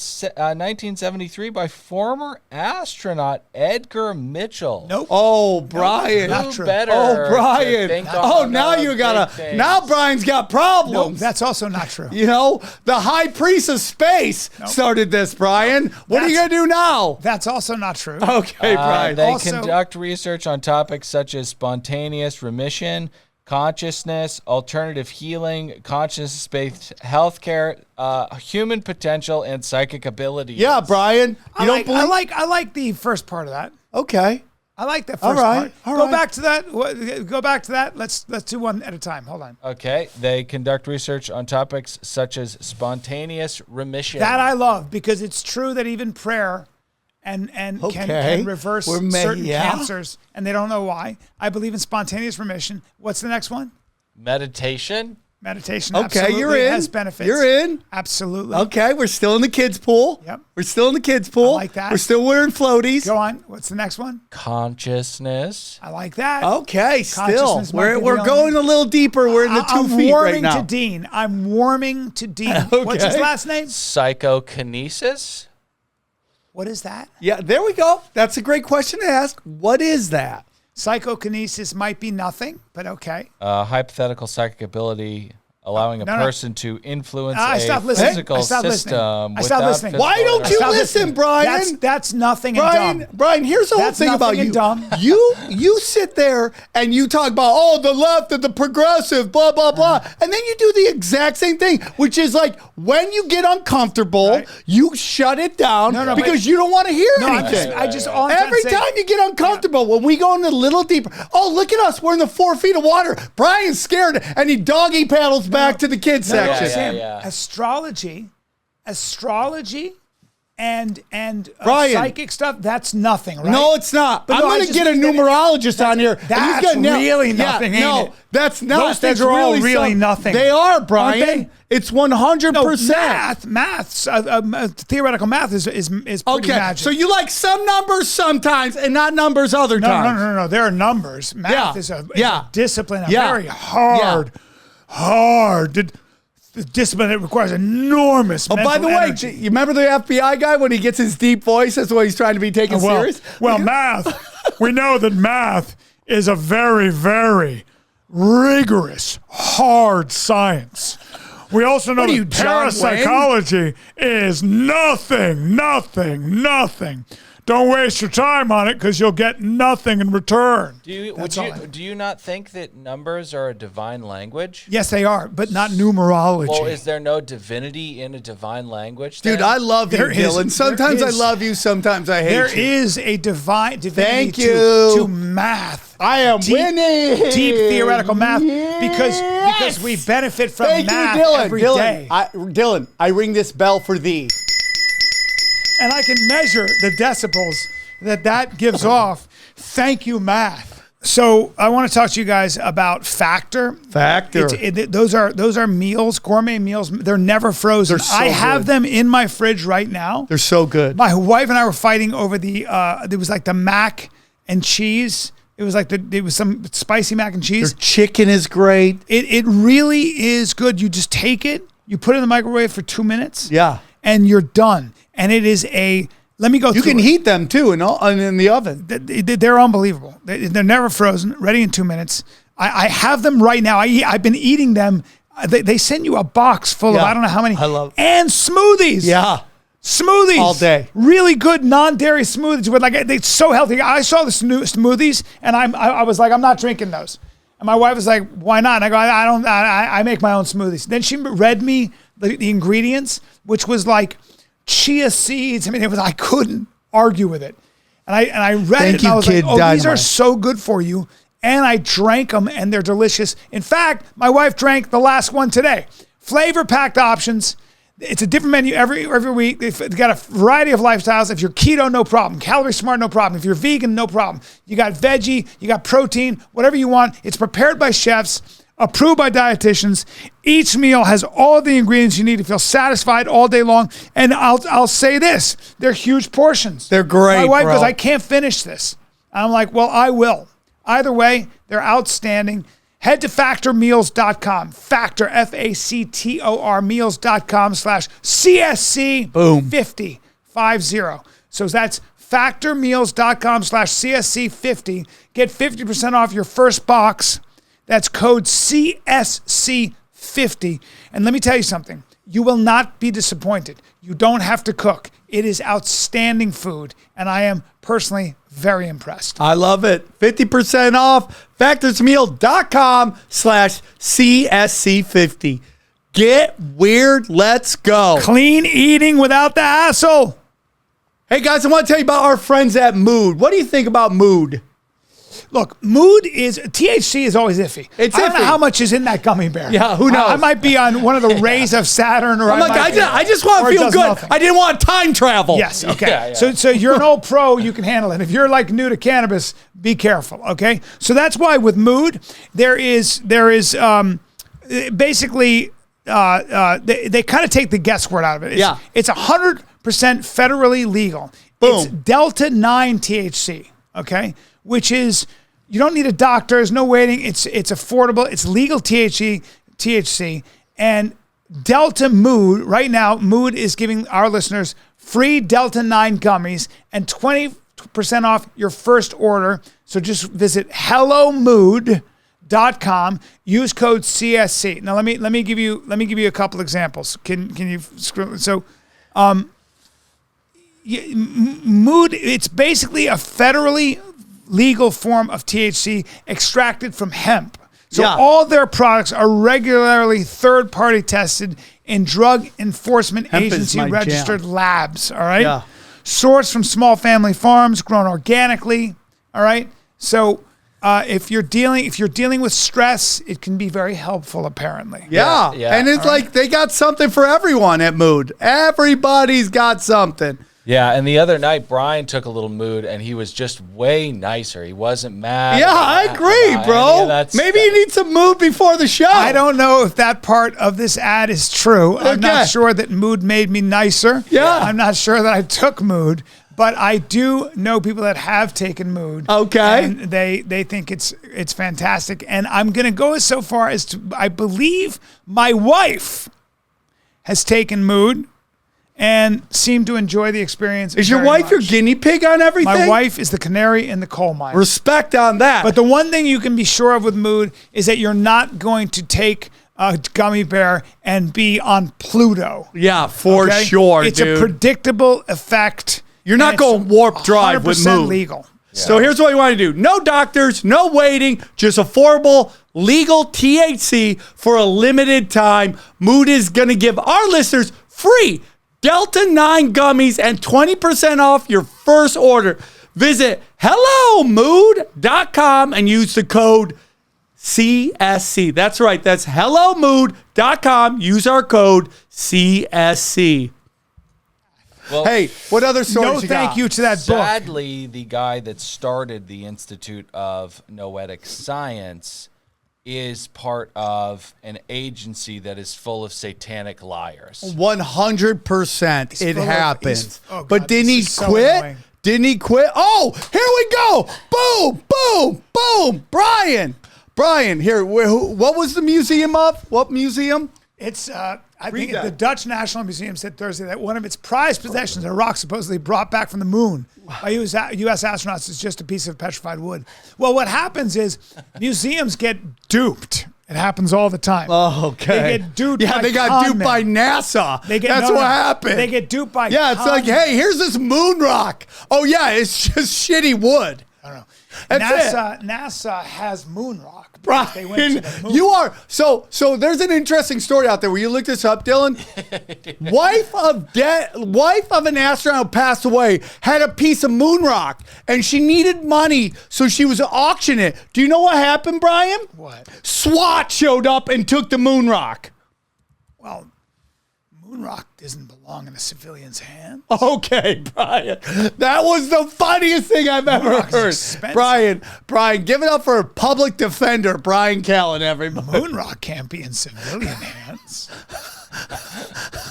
S4: 1973 by former astronaut Edgar Mitchell.
S1: Nope.
S2: Oh, Brian.
S1: Not
S4: Who
S1: true.
S4: better
S2: Oh,
S4: to
S2: Brian.
S4: think
S2: Oh,
S4: on
S2: now
S4: the
S2: you
S4: big
S2: gotta.
S4: things.
S2: Now Brian's got
S1: No,
S2: problems.
S1: that's also not true.
S2: You know, the high priest of space started this, Brian. What are you gonna do now?
S1: That's also not true.
S2: Okay, Brian.
S4: They
S1: Also-
S4: conduct research on topics such as spontaneous remission, consciousness, alternative healing, consciousness-based healthcare, human potential, and psychic ability.
S2: Yeah, Brian. You don't believe?
S1: I like the first part of that.
S2: Okay.
S1: I like that
S2: All
S1: first
S2: right,
S1: part.
S2: all
S1: Go
S2: right.
S1: back to that. Go back to that. Let's do one at a time. Hold on.
S4: Okay. They conduct research on topics such as spontaneous remission.
S1: That I love because it's true that even prayer and
S2: Okay.
S1: can reverse certain
S2: yeah.
S1: cancers, and they don't know why. I believe in spontaneous remission. What's the next one?
S4: Meditation.
S1: Meditation.
S2: Okay,
S1: absolutely
S2: you're in.
S1: Has benefits.
S2: You're in.
S1: Absolutely.
S2: Okay, we're still in the kids' pool.
S1: Yep.
S2: We're still in the kids' pool.
S1: I like that.
S2: We're still wearing floaties.
S1: Go on. What's the next one?
S4: Consciousness.
S1: I like that.
S2: Okay, still.
S1: Consciousness might be
S2: We're
S1: the
S2: going
S1: only-
S2: a little deeper. We're in the 2
S1: I'm
S2: feet
S1: warming
S2: right now.
S1: to Dean. I'm warming to Dean. What's his
S2: Okay.
S1: last name?
S4: Psychokinesis.
S1: What is that?
S2: Yeah, there we go. That's a great question to ask. What is that?
S1: Psychokinesis might be nothing, but okay.
S4: Hypothetical psychic ability allowing a
S1: No, no.
S4: person to influence
S1: I
S4: a
S1: stopped listening.
S4: physical
S1: I stopped listening.
S4: system.
S1: I stopped
S4: without
S1: listening.
S4: physical
S2: Why don't you
S1: Stop
S2: listen,
S1: listening.
S2: Bryan?
S1: That's nothing
S2: Bryan,
S1: and dumb.
S2: Bryan, here's the whole
S1: That's
S2: thing about
S1: nothing
S2: you.
S1: and dumb.
S2: You sit there and you talk about the left and the progressive, blah blah blah, and then you do the exact same thing, which is like when you get uncomfortable,
S1: Right.
S2: you shut it down
S1: No,
S2: because you don't want to hear
S1: No, I'm
S2: anything.
S1: all I'm trying
S2: Every
S1: to say-
S2: time you get uncomfortable, when we go in a little deeper, look at us, we're in the 4 feet of water. Bryan's scared and he doggy paddles back to the kids section.
S1: Sam,
S4: yeah.
S1: astrology, and
S2: Bryan.
S1: psychic stuff, that's nothing, right?
S2: No, it's not.
S1: But
S2: I'm
S1: no, I
S2: going to
S1: just
S2: get a
S1: think that
S2: numerologist on here. and he's
S1: that's
S2: gonna nail-
S1: really nothing, ain't
S2: no,
S1: it?
S2: that's not.
S1: Those things
S2: That's
S1: are all really
S2: something.
S1: nothing.
S2: They are, Bryan.
S1: they?
S2: It's 100%.
S1: Maths, theoretical math is pretty
S2: Okay,
S1: magic.
S2: so you like some numbers sometimes and not numbers other
S1: no,
S2: times.
S1: no. There are numbers. Math
S2: Yeah.
S1: is a
S2: Yeah.
S1: discipline, a
S2: Yeah.
S1: very hard the discipline that requires enormous.
S2: Oh, by
S1: mental
S2: the way,
S1: energy.
S2: you remember the FBI guy when he gets his deep voice? That's why he's trying to be taken serious.
S1: Well, math. We know that math is a very, very rigorous, hard science. We also know
S2: What are you,
S1: that
S2: John
S1: parapsychology is nothing. Don't waste your time on it because you'll get nothing in return.
S4: Do you
S1: That's all I-
S4: do you not think that numbers are a divine language?
S1: Yes, they are, but not numerology.
S4: Well, is there no divinity in a divine language?
S2: Dude,
S4: then?
S2: I love you,
S1: There is-
S2: Dylan. Sometimes
S1: there
S2: I
S1: is-
S2: love you, sometimes I hate
S1: There
S2: you.
S1: is a divinity
S2: Thank
S1: to,
S2: you.
S1: to math.
S2: I am winning.
S1: Deep theoretical math because we benefit from
S2: Thank
S1: math
S2: you, Dylan.
S1: every day.
S2: Dylan, I ring this bell for thee.
S1: And I can measure the decibels that gives off. Thank you, math. So I want to talk to you guys about Factor.
S2: Factor.
S1: Those are meals, gourmet meals. They're never frozen.
S2: They're so
S1: I have
S2: good.
S1: them in my fridge right now.
S2: They're so good.
S1: My wife and I were fighting over there was like the mac and cheese. It was like it was some spicy mac and cheese.
S2: Their chicken is great.
S1: It really is good. You just take it, you put it in the microwave for 2 minutes.
S2: Yeah.
S1: And you're done. And it is let me go
S2: You
S1: through
S2: can
S1: it.
S2: heat them too in the oven.
S1: They're unbelievable. They're never frozen, ready in 2 minutes. I have them right now. I've been eating them. They send you a box full of
S2: Yeah.
S1: I don't know how many.
S2: I love-
S1: And smoothies.
S2: Yeah.
S1: Smoothies
S2: All day.
S1: really good non-dairy smoothies with they're so healthy. I saw the smoothies and I was like, I'm not drinking those. And my wife was like, why not? And I go, I make my own smoothies. Then she read me the ingredients, which was like chia seeds. I mean, I couldn't argue with it. And I read
S2: Thank
S1: it and
S2: you,
S1: I was
S2: Kid
S1: like, oh, these are
S2: Dynamite.
S1: so good for you. And I drank them and they're delicious. In fact, my wife drank the last one today. Flavor packed options. It's a different menu every week. They've got a variety of lifestyles. If you're keto, no problem. Calorie smart, no problem. If you're vegan, no problem. You got veggie, you got protein, whatever you want. It's prepared by chefs, approved by dietitians. Each meal has all the ingredients you need to feel satisfied all day long. And I'll say this, they're huge portions.
S2: They're great,
S1: My wife
S2: bro.
S1: goes, I can't finish this. I'm like, well, I will. Either way, they're outstanding. Head to factormeals.com. Factor, F-A-C-T-O-R, meals.com/CSC
S2: Boom.
S1: 50. So that's factormeals.com/CSC50. Get 50% off your first box. That's code CSC50. And let me tell you something. You will not be disappointed. You don't have to cook. It is outstanding food. And I am personally very impressed.
S2: I love it. 50% off. factorsmeal.com/CSC50. Get weird. Let's go.
S1: Clean eating without the hassle.
S2: Hey guys, I want to tell you about our friends at Mood. What do you think about Mood?
S1: Look, mood is THC is always iffy.
S2: It's
S1: I don't know
S2: iffy.
S1: how much is in that gummy bear.
S2: Yeah, who knows?
S1: I might be on one of the rays of Saturn, or
S2: I'm like, I just want
S1: or
S2: to
S1: it
S2: feel
S1: does
S2: good.
S1: nothing.
S2: I didn't want time travel.
S1: Yes. Okay.
S4: Yeah.
S1: So you're an old pro. You can handle it. If you're like new to cannabis, be careful. Okay. So that's why with mood, there is basically, they kind of take the guesswork out of it. It's 100% federally legal.
S2: Boom.
S1: It's Delta 9 THC, okay? Which is, you don't need a doctor. There's no waiting. It's affordable. It's legal THC. And Delta Mood, right now, Mood is giving our listeners free Delta 9 gummies and 20% off your first order. So just visit hellomood.com. Use code CSC. Now let me give you a couple examples. Can you scroll? So, Mood, it's basically a federally legal form of THC extracted from hemp. So all their products are regularly third-party tested in Drug Enforcement Agency registered labs. All right.
S2: Yeah.
S1: Sourced from small family farms, grown organically. All right. So if you're dealing with stress, it can be very helpful. Apparently.
S2: Yeah. And it's like they got something for everyone at Mood. Everybody's got something.
S4: Yeah, and the other night, Bryan took a little mood, and he was just way nicer. He wasn't mad.
S2: Yeah, I agree, bro. Maybe you need some mood before the show.
S1: I don't know if that part of this ad is true. I'm not sure that mood made me nicer.
S2: Yeah.
S1: I'm not sure that I took mood, but I do know people that have taken mood.
S2: Okay.
S1: And they think it's fantastic. And I'm going to go so far as to, I believe my wife has taken mood and seem to enjoy the experience.
S2: Is your wife your guinea pig on everything?
S1: My wife is the canary in the coal mine.
S2: Respect on that.
S1: But the one thing you can be sure of with mood is that you're not going to take a gummy bear and be on Pluto.
S2: Yeah, for sure,
S1: it's
S2: dude.
S1: A predictable effect.
S2: You're not going warp drive with mood.
S1: Legal.
S2: Yeah. So here's what you want to do. No doctors, no waiting, just affordable, legal THC for a limited time. Mood is going to give our listeners free Delta 9 gummies and 20% off your first order. Visit hellomood.com and use the code CSC. That's right. That's hellomood.com. Use our code CSC.
S4: Well,
S2: hey, what other stories you got?
S1: Thank you to that book.
S4: Sadly, the guy that started the Institute of Noetic Science is part of an agency that is full of satanic liars.
S2: 100% it happens. But didn't he
S1: so
S2: quit?
S1: annoying.
S2: Didn't he quit? Oh, here we go. Boom, boom, boom. Bryan, here. What was the museum of? What museum?
S1: It's, I think the Dutch National Museum said Thursday that one of its prized possessions, a rock supposedly brought back from the moon by U.S. astronauts, is just a piece of petrified wood. Well, what happens is museums get duped. It happens all the time.
S2: Oh, okay.
S1: They get duped by
S2: they got duped by NASA. That's what happened.
S1: They get duped by
S2: it's like, hey, here's this moon rock. Oh, yeah, it's just shitty wood.
S1: I don't know.
S2: That's
S1: NASA has moon rock.
S2: Bryan,
S1: They went to the moon.
S2: you are so there's an interesting story out there. Will you look this up, Dylan? wife of an astronaut who passed away had a piece of moon rock and she needed money, so she was auctioning it. Do you know what happened, Bryan?
S1: What?
S2: SWAT showed up and took the moon rock.
S1: Well, moon rock doesn't belong in a civilian's hand.
S2: Okay, Bryan. That was the funniest thing I've ever heard. Bryan, give it up for public defender, Bryan Callen, everybody.
S1: Moon rock can't be in civilian hands.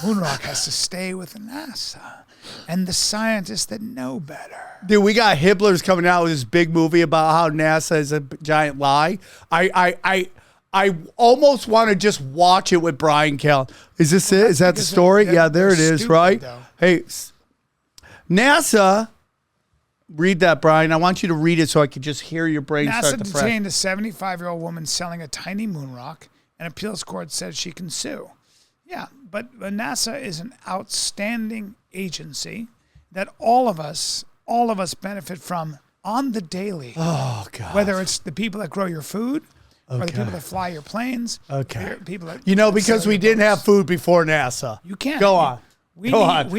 S1: Moon rock has to stay with NASA and the scientists that know better.
S2: Dude, we got Hibbler's coming out with this big movie about how NASA is a giant lie. I almost want to just watch it with Bryan Callen. Is this it? Is that the story? Yeah, there it is, right? Hey, NASA, read that, Bryan. I want you to read it so I can just hear your brain start to press.
S1: NASA detained a 75-year-old woman selling a tiny moon rock. An appeals court said she can sue. Yeah, but NASA is an outstanding agency that all of us benefit from on the daily.
S2: Oh, God.
S1: Whether it's the people that grow your food, or the people that fly your planes.
S2: Okay.
S1: People that
S2: because we didn't have food before NASA.
S1: You can't.
S2: Go on.
S1: We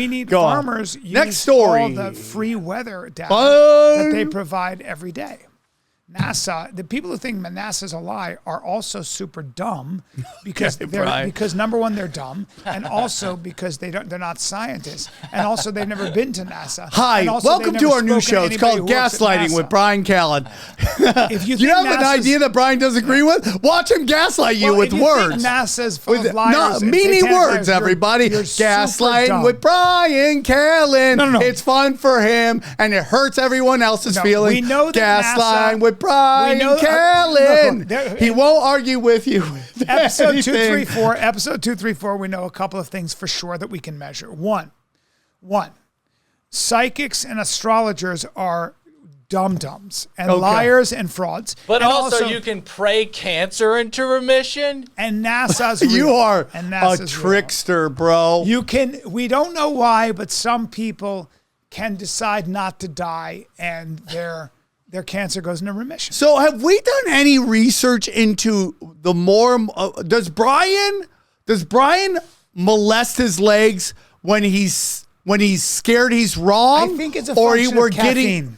S1: need
S2: Go on.
S1: farmers use
S2: Next story.
S1: all the free weather data that they provide every day. NASA, the people who think that NASA's a lie are also super dumb because
S2: Brian.
S1: because number one, they're dumb, and also because they're not scientists, and also they've never been to NASA.
S2: Hi,
S1: and also
S2: welcome
S1: they've
S2: to
S1: never
S2: our new
S1: spoken to
S2: show. It's
S1: anybody
S2: called
S1: who works at
S2: Gaslighting
S1: NASA.
S2: with Bryan Callen.
S1: If you
S2: Do you
S1: think
S2: have an
S1: NASA's
S2: idea that Bryan doesn't agree with? Watch him gaslight you
S1: Well,
S2: with
S1: if you
S2: words.
S1: think NASA's full
S2: With
S1: of liars, and
S2: meaning
S1: satanic
S2: words,
S1: liars, you're-
S2: everybody.
S1: you're super
S2: Gaslighting
S1: dumb.
S2: with Bryan Callen.
S1: No.
S2: It's fun for him, and it hurts everyone else's
S1: No,
S2: feelings.
S1: we know that
S2: Gaslighting
S1: NASA
S2: with Bryan
S1: we know-
S2: Callen.
S1: look, there-
S2: He won't argue with you. With
S1: Episode
S2: anything.
S1: 234, we know a couple of things for sure that we can measure. One, psychics and astrologers are dum-dums and
S2: Okay.
S1: liars and frauds.
S4: But
S1: and
S4: also, you can pray cancer into remission.
S1: and NASA's real.
S2: You are
S1: and
S2: a
S1: NASA's real.
S2: trickster, bro.
S1: We don't know why, but some people can decide not to die and their cancer goes into remission.
S2: So have we done any research into the more does Bryan molest his legs when he's scared he's wrong?
S1: I think it's a
S2: or
S1: function
S2: we're
S1: of caffeine.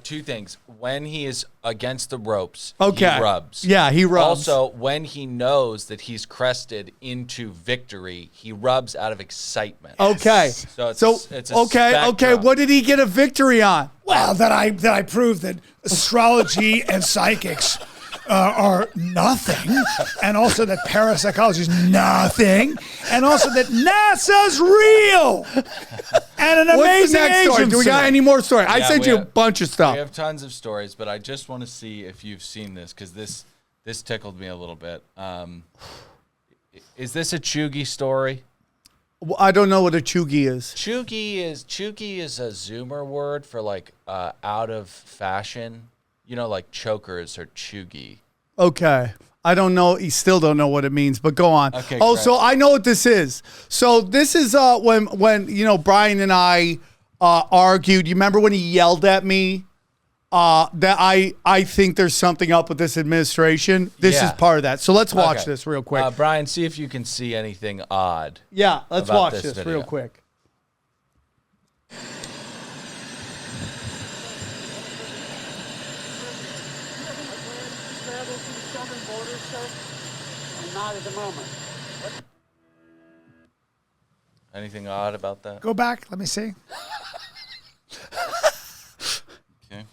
S4: Two things. When he is against the ropes,
S2: Okay.
S4: he rubs.
S2: Yeah, he rubs.
S4: Also, when he knows that he's crested into victory, he rubs out of excitement.
S2: Okay.
S4: So it's a
S2: okay.
S4: spectrum.
S2: What did he get a victory on?
S1: Well, that I proved that astrology and psychics are nothing, and also that parapsychology is nothing, and also that NASA's real and an
S2: What's
S1: amazing
S2: the next story?
S1: agency.
S2: Do we got any more stories? I
S4: Yeah,
S2: sent
S4: we
S2: you a
S4: have-
S2: bunch of stuff.
S4: We have tons of stories, but I just want to see if you've seen this because this tickled me a little bit. Is this a chuggy story?
S2: I don't know what a chuggy is.
S4: Chuggy is a Zoomer word for like out of fashion. You know, like chokers are chuggy.
S2: Okay. I don't know. You still don't know what it means, but go on.
S4: Okay,
S2: Oh,
S4: great.
S2: so I know what this is. So this is when Bryan and I argued. You remember when he yelled at me that I think there's something up with this administration? This
S4: Yeah.
S2: is part of that. So let's watch
S4: Okay.
S2: this real quick.
S4: Brian, see if you can see anything odd.
S2: Yeah, let's
S4: about
S2: watch
S4: this
S2: this
S4: video.
S2: real quick.
S7: Not at the moment.
S4: Anything odd about that?
S1: Go back. Let me see.
S4: Okay.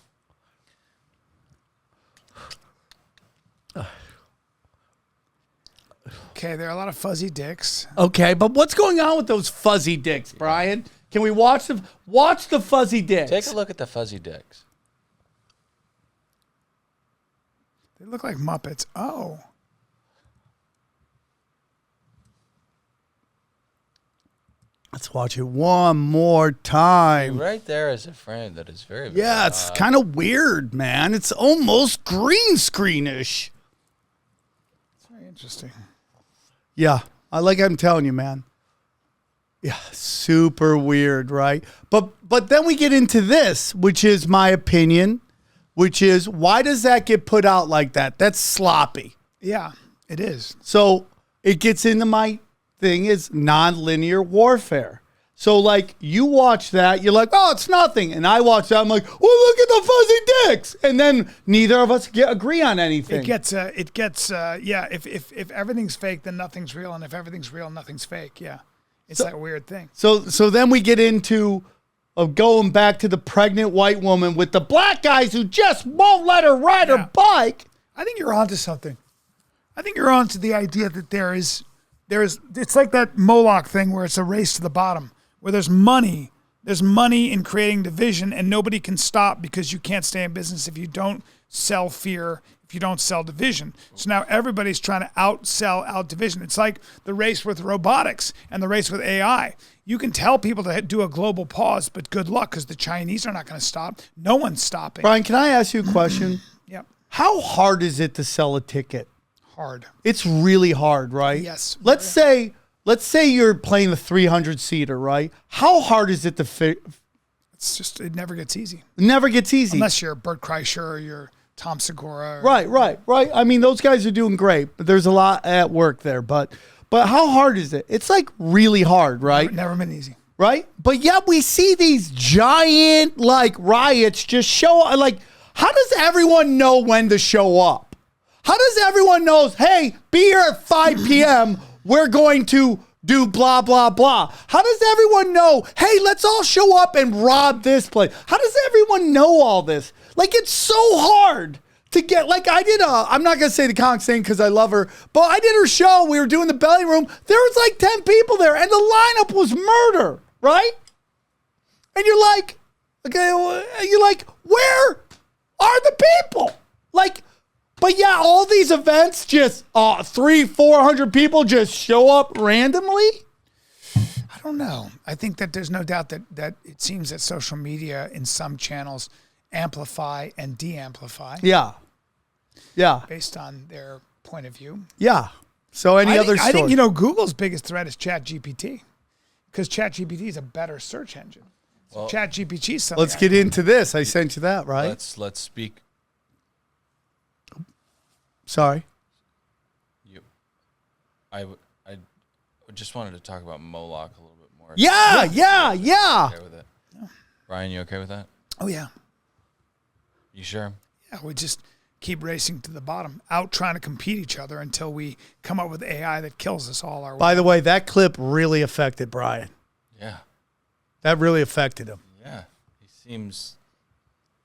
S1: Okay, there are a lot of fuzzy dicks.
S2: Okay, but what's going on with those fuzzy dicks, Bryan? Can we watch the fuzzy dicks?
S4: Take a look at the fuzzy dicks.
S1: They look like Muppets. Oh.
S2: Let's watch it one more time.
S4: Right there is a frame that is very, very
S2: Yeah, it's
S4: odd.
S2: kind of weird, man. It's almost green screenish.
S1: It's very interesting.
S2: Yeah, I'm telling you, man. Yeah, super weird, right? But then we get into this, which is my opinion, which is why does that get put out like that? That's sloppy.
S1: Yeah, it is.
S2: So it gets into my thing is nonlinear warfare. So like you watch that, you're like, oh, it's nothing. And I watch that, I'm like, oh, look at the fuzzy dicks. And then neither of us agree on anything.
S1: It gets yeah, if everything's fake, then nothing's real. And if everything's real, nothing's fake. Yeah. It's that weird thing.
S2: So then we get into going back to the pregnant white woman with the black guys who just won't let her ride
S1: Yeah.
S2: her bike.
S1: I think you're onto something. I think you're onto the idea that it's like that Moloch thing where it's a race to the bottom, where there's money in creating division and nobody can stop because you can't stay in business if you don't sell fear, if you don't sell division. So now everybody's trying to out division. It's like the race with robotics and the race with AI. You can tell people to do a global pause, but good luck because the Chinese are not going to stop. No one's stopping.
S2: Bryan, can I ask you a question?
S1: Yep.
S2: How hard is it to sell a ticket?
S1: Hard.
S2: It's really hard, right?
S1: Yes.
S2: Let's say you're playing the 300-seater, right? How hard is it to fit?
S1: It's just, it never gets easy.
S2: It never gets easy.
S1: Unless you're Bert Kreischer or you're Tom Segura.
S2: Right. I mean, those guys are doing great, but there's a lot at work there. But how hard is it? It's like really hard, right?
S1: Never been easy.
S2: Right? But yet we see these giant like riots just show like How does everyone know when to show up? How does everyone knows, hey, be here at 5 p.m., we're going to do blah, blah, blah. How does everyone know, hey, let's all show up and rob this place? How does everyone know all this? Like, it's so hard to get, like I did I'm not going to say the Conch thing because I love her, but I did her show. We were doing the belly room. There was like 10 people there and the lineup was murder, right? And you're like, okay, you're like, where are the people? Like, but yeah, all these events just 300-400 people just show up randomly.
S1: I don't know. I think that there's no doubt that it seems that social media in some channels amplify and de-amplify.
S2: Yeah. Yeah.
S1: Based on their point of view.
S2: Yeah. So I think,
S1: Google's biggest threat is ChatGPT because ChatGPT is a better search engine. So ChatGPT is something.
S2: Let's get into this. I sent you that, right?
S4: Let's speak.
S2: Sorry.
S4: I just wanted to talk about Moloch a little bit more.
S2: Yeah.
S4: Okay with it. Bryan, you okay with that?
S1: Oh, yeah.
S4: You sure?
S1: Yeah, we just keep racing to the bottom, out trying to compete each other until we come up with AI that kills us all our way.
S2: By the way, that clip really affected Bryan.
S4: Yeah.
S2: That really affected him.
S4: Yeah. He seems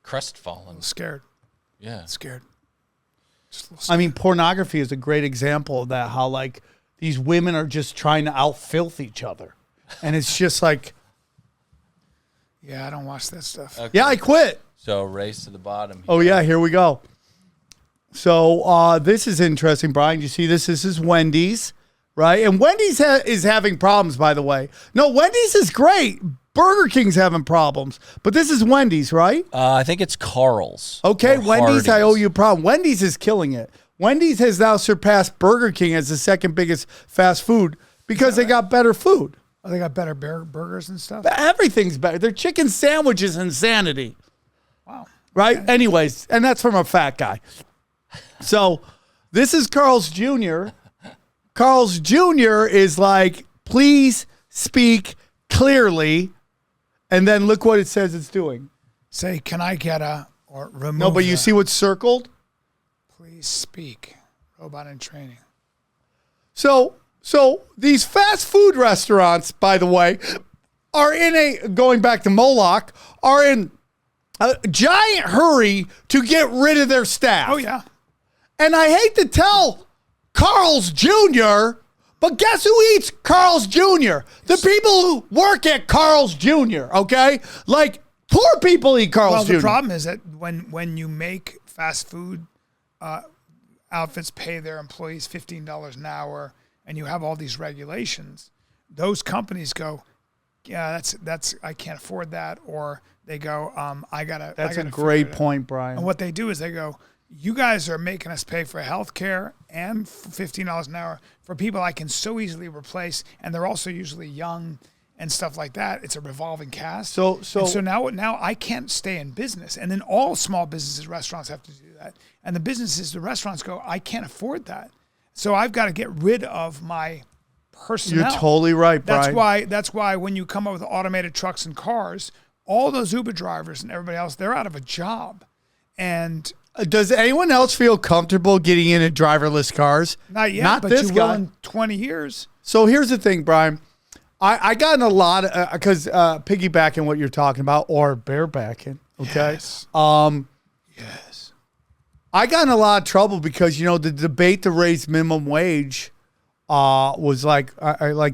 S4: crestfallen.
S1: Scared.
S4: Yeah.
S1: Scared.
S2: I mean, pornography is a great example of that, how like these women are just trying to out-filth each other. And it's just like...
S1: Yeah, I don't watch that stuff.
S4: Okay.
S2: Yeah, I quit.
S4: So race to the bottom.
S2: Oh, yeah, here we go. So this is interesting, Bryan. You see this? This is Wendy's, right? And Wendy's is having problems, by the way. No, Wendy's is great. Burger King's having problems. But this is Wendy's, right?
S7: I think it's Carl's.
S2: Okay,
S7: or
S2: Wendy's,
S7: Hardee's.
S2: I owe you a problem. Wendy's is killing it. Wendy's has now surpassed Burger King as the second biggest fast food because they got better food.
S1: Oh, they got better burgers and stuff?
S2: Everything's better. Their chicken sandwich is insanity.
S1: Wow.
S2: Right? Okay. Anyways, and that's from a fat guy. So this is Carl's Jr. Carl's Jr. is like, please speak clearly. And then look what it says it's doing.
S1: Say, can I get or remove
S2: No, but you see what's circled?
S1: Please speak. Robot in training.
S2: So these fast food restaurants, by the way, are going back to Moloch, are in a giant hurry to get rid of their staff.
S1: Oh, yeah.
S2: And I hate to tell Carl's Jr., but guess who eats Carl's Jr.? The people who work at Carl's Jr., okay? Like, poor people eat Carl's Jr.
S1: Well, the problem is that when you make fast food outfits pay their employees $15 an hour and you have all these regulations, those companies go, yeah, that's I can't afford that, or they go,
S2: That's a great point, Bryan.
S1: And what they do is they go, you guys are making us pay for health care and $15 an hour for people I can so easily replace, and they're also usually young and stuff like that. It's a revolving cast. So now I can't stay in business. And then all small businesses, restaurants have to do that. And the restaurants go, I can't afford that. So I've got to get rid of my personnel.
S2: You're totally right, Bryan.
S1: That's why when you come up with automated trucks and cars, all those Uber drivers and everybody else, they're out of a job. And
S2: does anyone else feel comfortable getting into driverless cars?
S1: Not yet,
S2: Not
S1: but
S2: this
S1: you
S2: guy.
S1: will in 20 years.
S2: So here's the thing, Bryan. I got in a lot of, because piggybacking what you're talking about, or barebacking, okay?
S1: Yes. Yes.
S2: I got in a lot of trouble because, the debate to raise minimum wage was like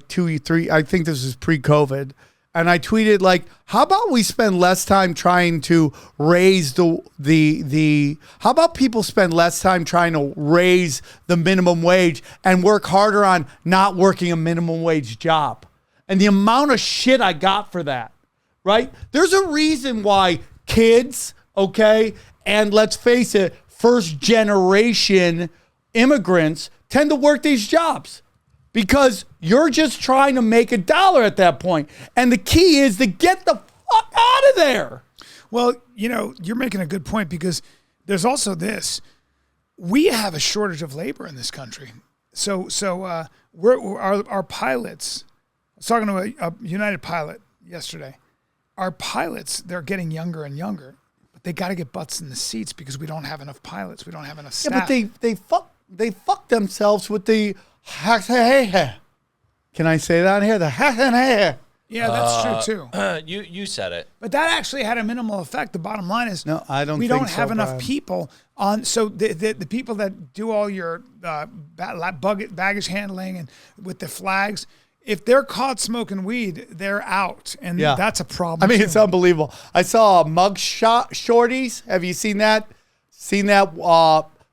S2: 2, 3, I think this was pre-COVID. And I tweeted like, how about we spend less time trying to raise how about people spend less time trying to raise the minimum wage and work harder on not working a minimum wage job? And the amount of shit I got for that, right? There's a reason why kids, okay, and let's face it, first generation immigrants tend to work these jobs. Because you're just trying to make $1 at that point. And the key is to get the fuck out of there.
S1: Well, you're making a good point because there's also this. We have a shortage of labor in this country. So our pilots, I was talking to a United pilot yesterday. Our pilots, they're getting younger and younger, They got to get butts in the seats because we don't have enough pilots. We don't have enough
S2: Yeah,
S1: staff.
S2: but they fuck themselves with the. Can I say that here? The
S1: Yeah, that's true too.
S4: You said it.
S1: But that actually had a minimal effect. The bottom line is,
S2: No, I don't
S1: We
S2: think
S1: don't have
S2: so,
S1: enough
S2: Bryan.
S1: people on. So the people that do all your baggage handling and with the flags, if they're caught smoking weed, they're out, and
S2: Yeah.
S1: that's a problem.
S2: I mean,
S1: too.
S2: it's unbelievable. I saw mugshot shorties. Have you seen that? Seen that?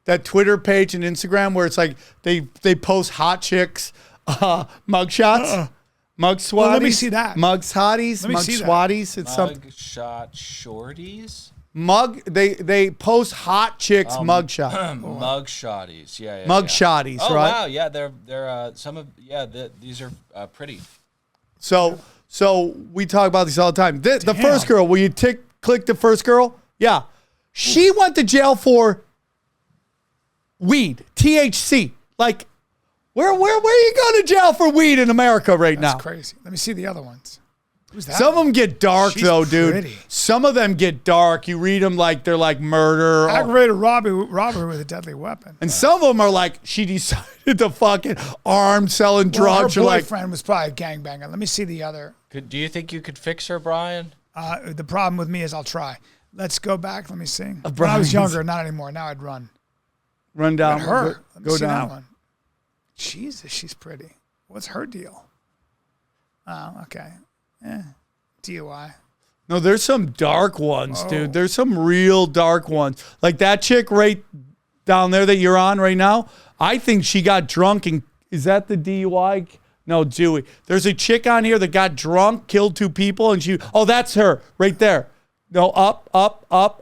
S2: That Twitter page and Instagram where it's like they post hot chicks mugshots. Mug swatties.
S1: Well, let me see that.
S2: Mug hotties.
S1: Let me
S2: Mug
S1: see that.
S2: swatties. It's some
S4: Mug shot shorties?
S2: mug. They post hot chicks mug shot.
S4: Mug shotties. Yeah.
S2: Mug
S4: yeah.
S2: shotties,
S4: Oh,
S2: right?
S4: wow. Yeah, they're some of, these are pretty.
S2: So we talk about these all the time. The
S1: Damn.
S2: first girl, will you click the first girl? Yeah. She went to jail for weed, THC. Like, where are you going to jail for weed in America right
S1: That's
S2: now?
S1: crazy. Let me see the other ones. Who's that?
S2: Some of them get dark
S1: She's
S2: though, dude.
S1: pretty.
S2: Some of them get dark. You read them like they're like murder.
S1: Aggravated robbery with a deadly weapon.
S2: And some of them are like she decided to fucking armed selling drugs.
S1: Her
S2: You're like,
S1: boyfriend was probably a gangbanger. Let me see the other.
S4: Do you think you could fix her, Brian?
S1: The problem with me is I'll try. Let's go back. Let me see. When I
S2: Brian's-
S1: was younger, not anymore. Now I'd run.
S2: run down.
S1: But her. Let me
S2: Go
S1: see
S2: down.
S1: that one. Jesus, she's pretty. What's her deal? Oh, okay. DUI.
S2: No, there's some dark ones, dude. There's some real dark ones. Like that chick right down there that you're on right now. I think she got drunk and is that the DUI? No, Dewey. There's a chick on here that got drunk, killed 2 people, and that's her right there. No, up,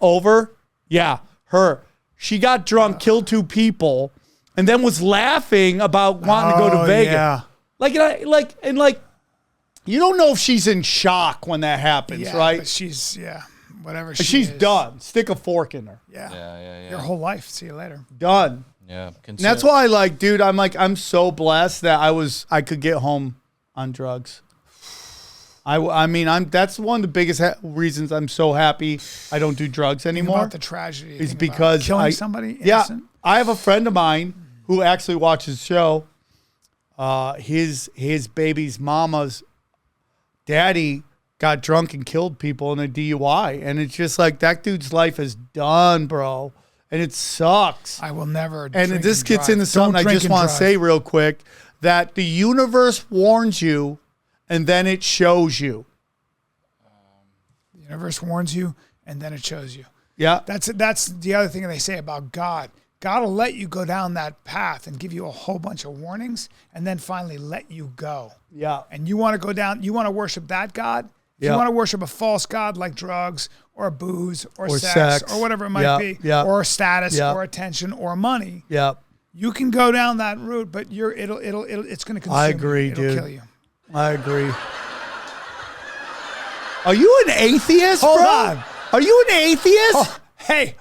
S2: over. Yeah, her. She got drunk, killed 2 people, and then was laughing about wanting to go to Vegas.
S1: Yeah.
S2: Like, you don't know if she's in shock when that happens,
S1: Yeah,
S2: right?
S1: but she's, whatever
S2: But
S1: she
S2: she's
S1: is.
S2: done. Stick a fork in her.
S1: Yeah.
S4: Yeah.
S1: Your whole life. See you later.
S2: Done.
S4: Yeah.
S2: And that's why, like, dude, I'm so blessed that I could get home on drugs. I mean, that's one of the biggest reasons I'm so happy I don't do drugs
S1: Think
S2: anymore.
S1: about the tragedy.
S2: Is
S1: Think about
S2: because
S1: killing somebody
S2: Yeah,
S1: innocent.
S2: I have a friend of mine who actually watches the show. His baby's mama's daddy got drunk and killed people in a DUI, and it's just like that dude's life is done, bro, and it sucks.
S1: I will never.
S2: And
S1: drink
S2: this gets
S1: drive.
S2: into something
S1: Don't
S2: I
S1: drink
S2: just
S1: and
S2: want to
S1: drive.
S2: say real quick, that the universe warns you, and then it shows you.
S1: The universe warns you, and then it shows you.
S2: Yeah.
S1: That's the other thing they say about God. God will let you go down that path and give you a whole bunch of warnings, and then finally let you go.
S2: Yeah.
S1: And you want to go down. You want to worship that God. If
S2: Yeah.
S1: you want to worship a false God like drugs or booze or
S2: Or
S1: sex
S2: sex.
S1: or whatever it might
S2: Yeah,
S1: be,
S2: yeah.
S1: or status
S2: Yeah.
S1: or attention or money,
S2: Yeah.
S1: you can go down that route, but it's going to consume
S2: I
S1: you.
S2: agree,
S1: It'll
S2: dude.
S1: kill you.
S2: I agree. Are you an atheist,
S1: Hold
S2: bro?
S1: on.
S2: Are you an atheist?
S1: Oh, hey,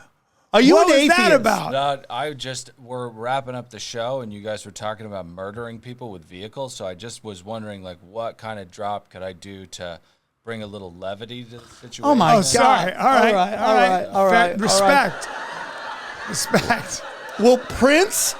S2: Are you
S1: what
S2: an
S1: was
S2: atheist?
S1: that about?
S4: No, we're wrapping up the show, and you guys were talking about murdering people with vehicles. So I just was wondering, like, what kind of drop could I do to bring a little levity to the situation?
S2: Oh my
S1: Oh,
S2: God.
S1: sorry. All right.
S2: All right.
S1: Respect. Respect.
S2: Will Prince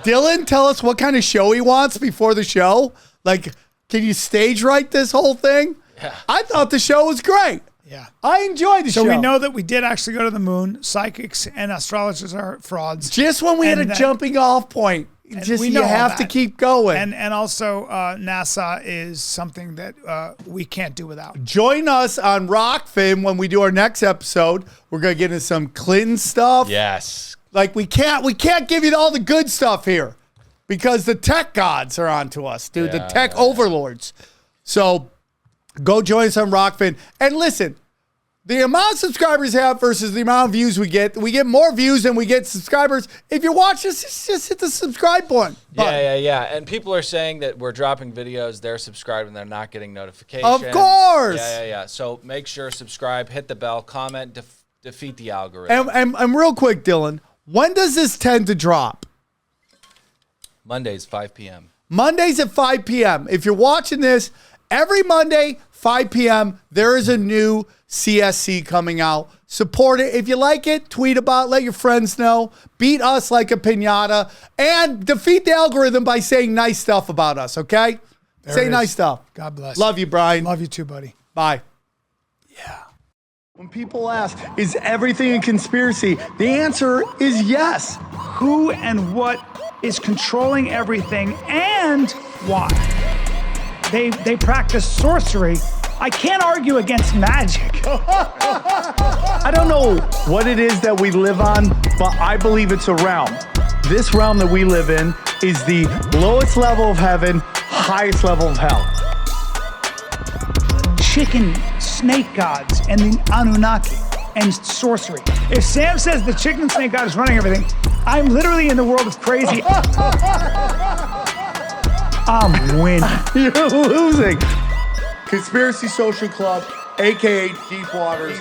S2: Dylan tell us what kind of show he wants before the show? Like, can you stage right this whole thing?
S4: Yeah.
S2: I thought the show was great.
S1: Yeah.
S2: I enjoyed the show.
S1: So we know that we did actually go to the moon. Psychics and astrologers are frauds.
S2: just when we had a
S1: And that-
S2: jumping off point, just
S1: we
S2: you
S1: know all
S2: have to
S1: that.
S2: keep going.
S1: And also NASA is something that we can't do without.
S2: Join us on Rockfin when we do our next episode. We're gonna get into some Clinton stuff.
S4: Yes.
S2: Like we can't give you all the good stuff here because the tech gods are onto us, dude. The tech overlords. So go join us on Rockfin and listen. The amount of subscribers we have versus the amount of views we get more views than we get subscribers. If you're watching this, just hit the subscribe button.
S4: Yeah. And people are saying that we're dropping videos, they're subscribed, and they're not getting notifications.
S2: Of course.
S4: Yeah. So make sure subscribe, hit the bell, comment, defeat the algorithm.
S2: And real quick, Dylan, when does this tend to drop?
S4: Mondays, 5 p.m.
S2: Mondays at 5 p.m. If you're watching this Every Monday, 5 p.m., there is a new CSC coming out. Support it. If you like it, tweet about it. Let your friends know. Beat us like a piñata. And defeat the algorithm by saying nice stuff about us, okay? Say nice stuff.
S1: God bless.
S2: Love you, Bryan.
S1: Love you too, buddy.
S2: Bye.
S3: When people ask, is everything a conspiracy? The answer is yes.
S1: Who and what is controlling everything and why? They practice sorcery. I can't argue against magic.
S3: I don't know what it is that we live on, but I believe it's a realm. This realm that we live in is the lowest level of heaven, highest level of hell.
S1: Chicken snake gods and the Anunnaki and sorcery. If Sam says the chicken and snake god is running everything, I'm literally in the world of crazy. I'm winning.
S3: You're losing.
S2: Conspiracy Social Club, a.k.a. Deep Waters.